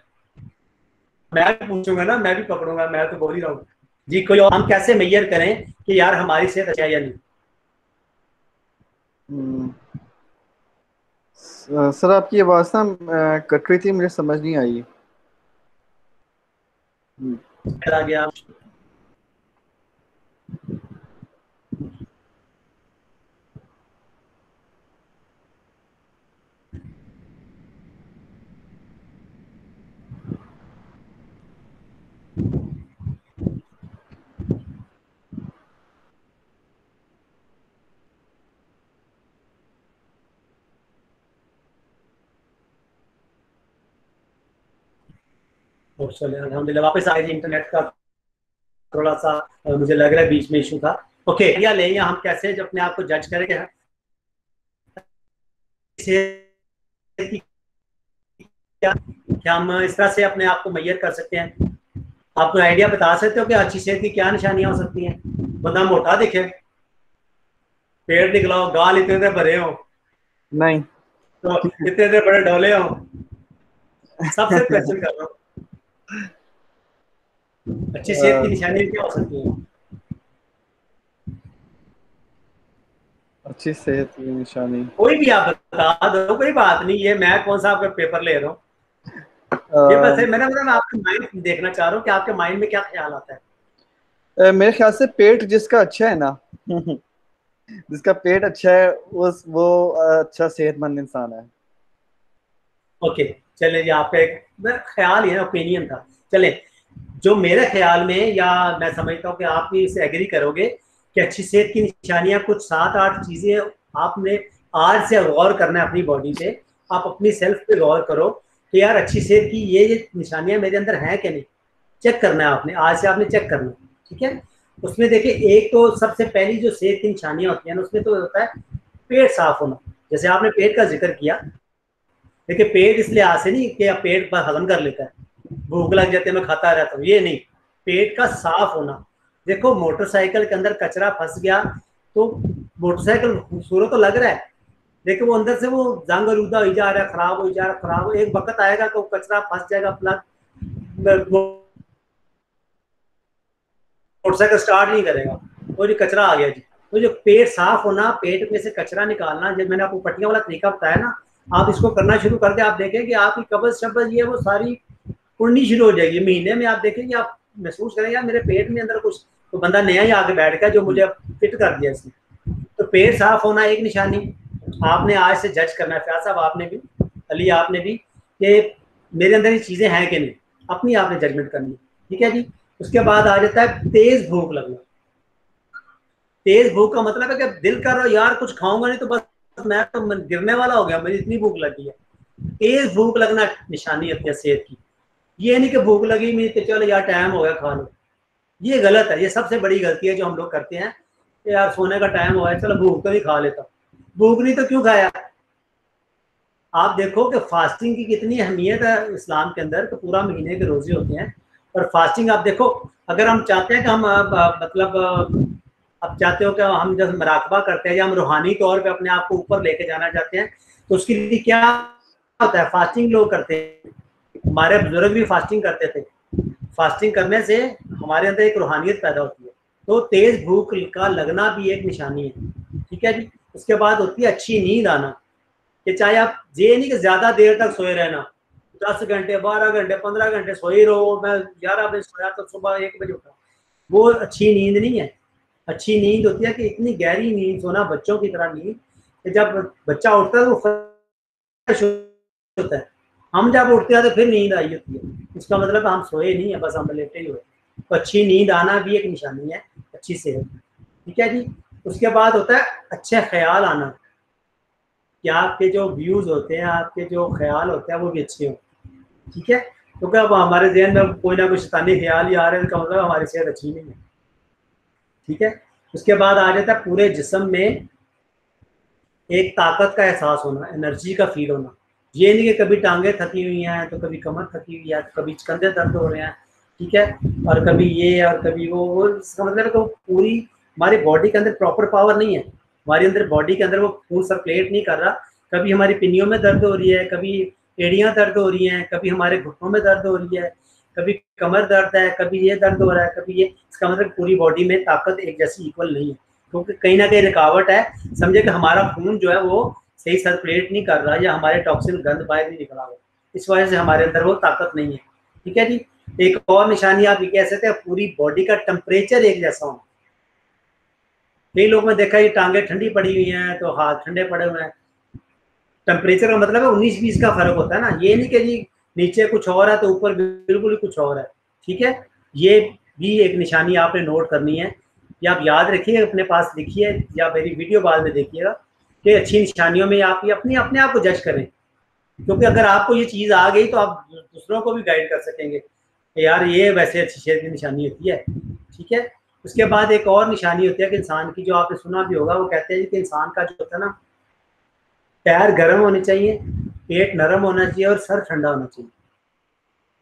मैं भी पूछूंगा ना, मैं भी पकड़ूंगा, मैं तो बोल ही रहा हूँ जी। कोई और हम कैसे मेजर करें कि यार हमारी सेहत अच्छी है या नहीं? सर आपकी आवाज़ ना कट रही थी, मुझे समझ नहीं आई। आ गया। चलिए अल्हम्दुलिल्लाह वापस आ गए जी। इंटरनेट का थोड़ा सा मुझे लग रहा है बीच में इशू था। ओके, या ले या हम कैसे अपने आप को जज करें कि क्या क्या हम इस तरह से अपने आप को मैयर कर सकते हैं? आप कोई आइडिया बता सकते हो कि अच्छी सेहत की क्या निशानियां हो सकती हैं? बंदा मोटा दिखे, पेट निकला हो, गाल इतने इतने भरे हो, नहीं। तो इतने इतने बड़े डोले हो, सबसे क्वेश्चन कर रहा हूँ, अच्छी सेहत की निशानी क्या हो सकती है? अच्छी सेहत की निशानी कोई भी आप बता दो, कोई बात नहीं, ये मैं कौन सा आपका पेपर ले रहा हूँ। ये बस है, मैंने मतलब आपके माइंड देखना चाह रहा हूँ कि आपके माइंड में क्या ख्याल आता है। मेरे ख्याल से पेट जिसका अच्छा है ना जिसका पेट अच्छा है वो अच्छा सेहतमंद इंसान है। ओके, चले जी, आपका एक ख्याल ही है, ओपिनियन था। चले, जो मेरे ख्याल में, या मैं समझता हूँ कि आप भी इससे एग्री करोगे कि अच्छी सेहत की निशानियां कुछ 7-8 चीजें आपने आज से गौर करना है अपनी बॉडी पे। आप अपनी सेल्फ पे गौर करो कि यार अच्छी सेहत की ये निशानियां मेरे अंदर हैं कि नहीं। चेक करना है आपने, आज से आपने चेक करना है, ठीक है। उसमें देखिए, एक तो सबसे पहली जो सेहत की निशानियां होती हैं ना, उसमें तो होता है पेट साफ होना। जैसे आपने पेट का जिक्र किया, देखिए पेट इस लिहाज से नहीं कि आप पेट पर हजम कर लेता है, भूख लग जाती है मैं खाता रहता हूँ, ये नहीं। पेट का साफ होना। देखो मोटरसाइकिल के अंदर कचरा फंस गया तो मोटरसाइकिल खूबसूरत तो लग रहा है, लेकिन वो अंदर से वो जंग आलूदा हो जा रहा है, खराब हो जा रहा है, खराब हो, एक वक्त आएगा तो कचरा फंस जाएगा, प्लग मोटरसाइकिल स्टार्ट नहीं करेगा, तो जो कचरा आ गया जी। तो जो पेट साफ होना, पेट में से कचरा निकालना, जब मैंने आपको पट्टियां वाला तरीका बताया ना, आप इसको करना शुरू कर दे, आप देखें कि आपकी कब्ज शब्ज ये वो सारी उड़नी शुरू हो जाएगी। महीने में आप देखेंगे, आप महसूस करेंगे यार मेरे पेट में अंदर कुछ, तो बंदा नया ही आके बैठ गया जो मुझे फिट कर दिया इसने। तो पेट साफ होना एक निशानी आपने आज से जज करना है। फयाज साहब आपने भी, अली आपने भी, कि मेरे अंदर ये चीजें हैं कि नहीं, अपनी आपने जजमेंट करनी, ठीक है जी। उसके बाद आ जाता है तेज भूख लगना। तेज भूख का मतलब है कि दिल कर रहा हो यार कुछ खाऊंगा नहीं तो बस मैं तो गिरने वाला हो गया, मुझे इतनी भूख लगी है। तेज भूख लगना निशानी होती है सेहत की। ये नहीं कि भूख लगी नहीं कि चलो यार टाइम हो गया खा लो, ये गलत है। ये सबसे बड़ी गलती है जो हम लोग करते हैं कि यार सोने का टाइम हो गया, चलो भूख तो नहीं खा लेता। भूख नहीं तो क्यों खाया? आप देखो कि फास्टिंग की कितनी अहमियत है इस्लाम के अंदर, तो पूरा महीने के रोजे होते हैं। और फास्टिंग आप देखो, अगर हम चाहते हैं कि हम मतलब आप चाहते हो कि हम जब मराकबा करते हैं या हम रूहानी तौर पे अपने आप को ऊपर लेके जाना चाहते हैं, तो उसके लिए क्या होता है? फास्टिंग लोग करते हैं, हमारे बुजुर्ग भी फास्टिंग करते थे। फास्टिंग करने से हमारे अंदर एक रूहानियत पैदा होती है। तो तेज भूख का लगना भी एक निशानी है, ठीक है जी। उसके बाद होती है अच्छी नींद आना, कि चाहे आप ये नहीं कि ज्यादा देर तक सोए रहना, 10 घंटे 12 घंटे 15 घंटे सोए रहो, मैं 11 बजे सोया तो सुबह 1 बजे उठा, वो अच्छी नींद नहीं है। अच्छी नींद होती है कि इतनी गहरी नींद सोना, बच्चों की तरह नींद, कि जब बच्चा उठता है तो वो फ्रेश होता है, हम जब उठते हैं तो फिर नींद आई होती है, उसका मतलब हम सोए नहीं है, बस हम लेटे ही हुए। तो अच्छी नींद आना भी एक निशानी है अच्छी सेहत, ठीक है जी। उसके बाद होता है अच्छे ख्याल आना, कि आपके जो व्यूज होते हैं, आपके जो ख्याल होते हैं वो भी अच्छे हों, ठीक है। तो क्या अब हमारे जहन में कोई ना कोई शैतानी ख्याल ही आ रहे हैं, इसका मतलब हमारी सेहत अच्छी नहीं है, ठीक है। उसके बाद आ जाता है पूरे जिस्म में एक ताकत का एहसास होना, एनर्जी का फील होना। ये नहीं कि कभी टांगे थकी हुई हैं तो कभी कमर थकी हुई है तो कभी कंधे दर्द हो रहे हैं, ठीक है, और कभी ये और कभी वो इसका मतलब है कि पूरी हमारी बॉडी के अंदर प्रॉपर पावर नहीं है, हमारे अंदर बॉडी के अंदर वो खून सर्कुलेट नहीं कर रहा। कभी हमारी पिनियों में दर्द हो रही है, कभी एड़ियाँ दर्द हो रही हैं, कभी हमारे घुटनों में दर्द हो रही है, कभी कमर दर्द है, कभी ये दर्द हो रहा है, कभी ये। इसका मतलब पूरी बॉडी में ताकत एक जैसी इक्वल नहीं है, क्योंकि कहीं ना कहीं रुकावट है। समझे कि हमारा खून जो है वो सही सर्कुलेट नहीं कर रहा, या हमारे टॉक्सिन गंद बाहर नहीं निकला हुआ, इस वजह से हमारे अंदर वो ताकत नहीं है। ठीक है जी। एक और निशानी आप ये कह सकते हैं, पूरी बॉडी का टेम्परेचर एक जैसा होना। कई लोग में देखा ये टांगे ठंडी पड़ी हुई हैं तो हाथ ठंडे पड़े हुए हैं। टेम्परेचर का मतलब है 19-20 का फर्क होता है ना, ये नहीं कि जी नीचे कुछ और है तो ऊपर बिल्कुल ही कुछ और है। ठीक है, ये भी एक निशानी आपने नोट करनी है, या आप याद रखिए, अपने पास लिखिए, या मेरी वीडियो बाद में देखिएगा कि अच्छी निशानियों में आप ये अपने आप को जज करें, क्योंकि अगर आपको ये चीज़ आ गई तो आप दूसरों को भी गाइड कर सकेंगे कि यार ये वैसे अच्छी शेर की निशानी होती है। ठीक है, उसके बाद एक और निशानी होती है कि इंसान की, जो आपने सुना भी होगा, वो कहते हैं कि इंसान का जो होता है ना, पैर गर्म होने चाहिए, पेट नरम होना चाहिए और सर ठंडा होना चाहिए।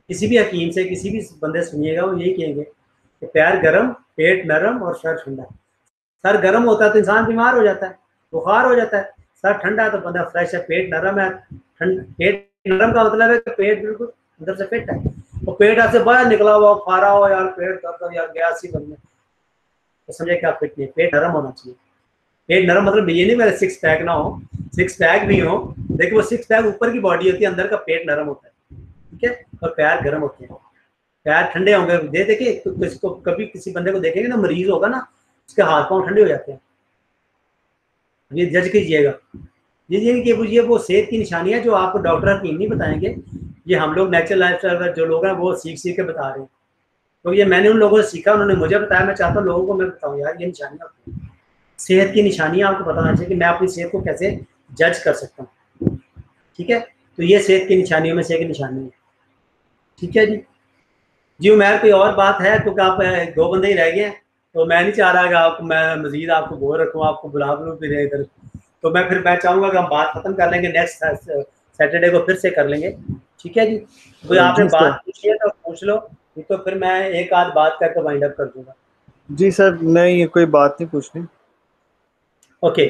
किसी भी हकीम से, किसी भी बंदे सुनिएगा, वो यही कहेंगे कि पैर गर्म, पेट नरम और सर ठंडा। सर गर्म होता है तो इंसान बीमार हो जाता है, बुखार हो जाता है। सर ठंडा है तो बंदा फ्रेश है। पेट नरम है, पेट नरम का मतलब है कि पेट बिल्कुल अंदर से फिट है, और पेट ऐसे बाहर निकला हुआ फारा हो, यार पेट दर्द, यार गैस ही बनने, तो समझे क्या फिट नहीं। पेट नरम होना चाहिए। पेट नरम मतलब ये नहीं मेरे 6 पैक ना हो, 6 पैक भी हो, देखिए वो 6 पैक ऊपर की बॉडी होती है, अंदर का पेट नरम होता है। ठीक है, और पैर गर्म होते हैं, पैर ठंडे होंगे। देखिए तो किसको कभी किसी बंदे को देखेंगे ना, मरीज होगा ना, उसके हाथ पांव ठंडे हो जाते हैं, ये जज कीजिएगा। ये वो सेहत की निशानी है जो आपको डॉक्टर हकीम नहीं बताएंगे, ये हम लोग नेचुरल लाइफस्टाइल जो लोग हैं वो सीख के बता रहे हैं। तो ये मैंने उन लोगों से सीखा, उन्होंने मुझे बताया, मैं चाहता हूँ लोगों को मैं बताऊँ यार ये निशानियाँ, सेहत की निशानियाँ आपको पता होना चाहिए कि मैं अपनी सेहत को कैसे जज कर सकता हूँ। ठीक है, तो ये सेहत की निशानियों में से एक निशानी है। ठीक है जी उमैर कोई और बात है? क्योंकि आप 2 बंदे ही रह गए हैं, तो मैं नहीं चाह रहा कि आप मैं मजीद आपको बोल रखूँ, आपको बुला फिर इधर। तो मैं चाहूँगा कि हम बात खत्म कर लेंगे, नेक्स्ट सैटरडे को फिर से कर लेंगे। ठीक है जी, कोई आपने बात पूछी है तो पूछ लो, तो फिर मैं एक आध बात करके वाइंड अप कर दूंगा। जी सर, नहीं कोई बात नहीं पूछनी। ओके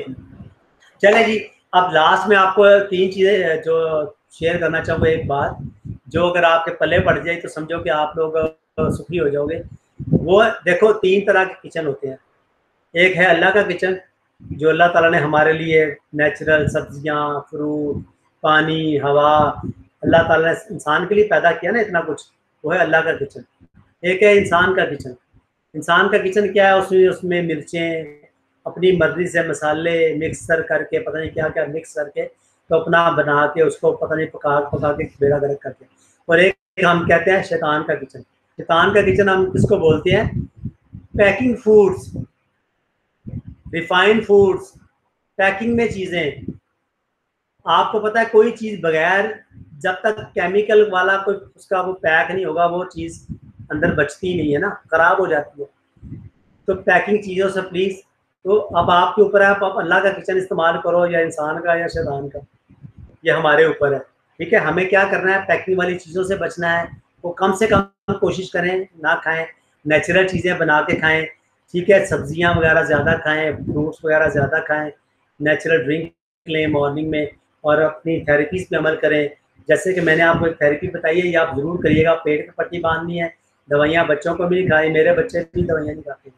चले जी, अब लास्ट में आपको 3 चीज़ें जो शेयर करना चाहूँगा। एक बात जो अगर आपके पल्ले पड़ जाए तो समझो कि आप लोग सुखी हो जाओगे। वो देखो 3 तरह के किचन होते हैं। एक है अल्लाह का किचन, जो अल्लाह ताला ने हमारे लिए नेचुरल सब्जियां, फ्रूट, पानी, हवा, अल्लाह ताला ने इंसान के लिए पैदा किया ना इतना कुछ, वो है अल्लाह का किचन। एक है इंसान का किचन। इंसान का किचन क्या है? उसमें मिर्चें अपनी मर्जी से मसाले मिक्सर करके, पता नहीं क्या क्या मिक्स करके, तो अपना बना के उसको पता नहीं पका के बेड़ा गर्क करके। और एक हम कहते हैं शैतान का किचन। शैतान का किचन हम किसको बोलते हैं? Packing foods, refined foods, packing में चीज़ें। आपको पता है कोई चीज़ बगैर जब तक केमिकल वाला कोई उसका वो पैक नहीं होगा, वो चीज़ अंदर बचती नहीं है ना, खराब हो जाती है। तो पैकिंग चीज़ों से प्लीज़, तो अब आपके ऊपर है, आप अल्लाह का किचन इस्तेमाल करो या इंसान का या शैतान का, ये हमारे ऊपर है। ठीक है, हमें क्या करना है? पैकिंग वाली चीज़ों से बचना है, वो कम से कम कोशिश करें ना खाएं, नेचुरल चीज़ें बना के खाएं। ठीक है, सब्जियां वगैरह ज़्यादा खाएं, फ्रूट्स वगैरह ज़्यादा खाएं, नेचुरल ड्रिंक लें मॉर्निंग में, और अपनी थेरेपीज़ पे अमल करें। जैसे कि मैंने आपको एक थेरेपी बताई है, ये आप ज़रूर करिएगा। पेट की पट्टी बांधनी है, दवाइयाँ बच्चों को भी नहीं खाई, मेरे बच्चे भी दवाइयाँ नहीं खाते,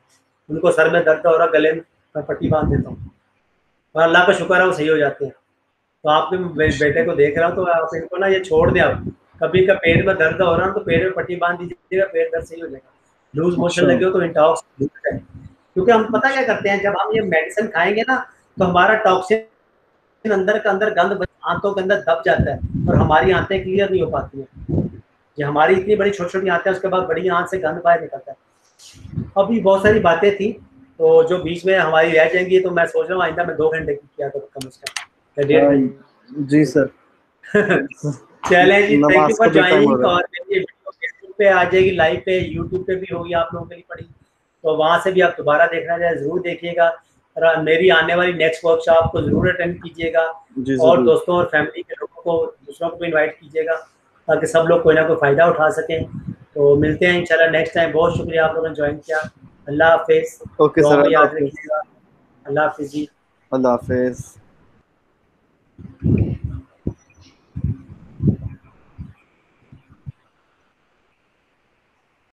उनको सर में दर्द हो रहा, गले में मैं पट्टी बांध देता हूँ, और अल्लाह का शुक्र है वो सही हो जाते हैं। तो आपके बेटे को देख रहा हूँ, तो आप इनको ना ये छोड़ दें। आप कभी का पेट में दर्द हो रहा है तो पेट में पट्टी बांध दीजिएगा, पेट दर्द सही हो जाएगा। लूज मोशन लगे हो तो इंटॉक्स, क्योंकि हम पता क्या करते हैं, जब हम ये मेडिसिन खाएंगे ना तो हमारा टॉक्सिन अंदर का अंदर गंद आंतों के अंदर दब जाता है, और हमारी आंतें क्लियर नहीं हो पाती हैं। ये हमारी इतनी बड़ी छोटी छोटी आंतें, उसके बाद बड़ी आंत से गंद बाहर निकलता है। अभी बहुत सारी बातें थी तो जो बीच में हमारी रह जाएंगी, तो मैं सोच रहा हूँ आइंदा मैं 2 घंटे की किया तो कम से कम 1.5 घंटे। जी सर। चलें जी, थैंक यू फॉर ज्वाइनिंग। और ये वीडियो फेसबुक पे आ जाएगी लाइव पे, यूट्यूब पे भी होगी आप लोगों के लिए पड़ी, तो वहाँ से भी आप दोबारा देखना चाहे ज़रूर देखिएगा। और मेरी आने वाली नेक्स्ट वर्कशॉप को ज़रूर अटेंड कीजिएगा, और दोस्तों और फैमिली के लोगों को, दूसरों को भी इन्वाइट कीजिएगा, ताकि सब लोग कोई ना कोई फ़ायदा उठा सकें। तो मिलते हैं इंशाल्लाह नेक्स्ट टाइम। बहुत शुक्रिया आप लोगों ने ज्वाइन किया। अल्लाह हाफिज। ओके दुआ सर, में अल्लाह याद हाफिज। रखिएगा। अल्लाह हाफिज जी। अल्लाह हाफिज।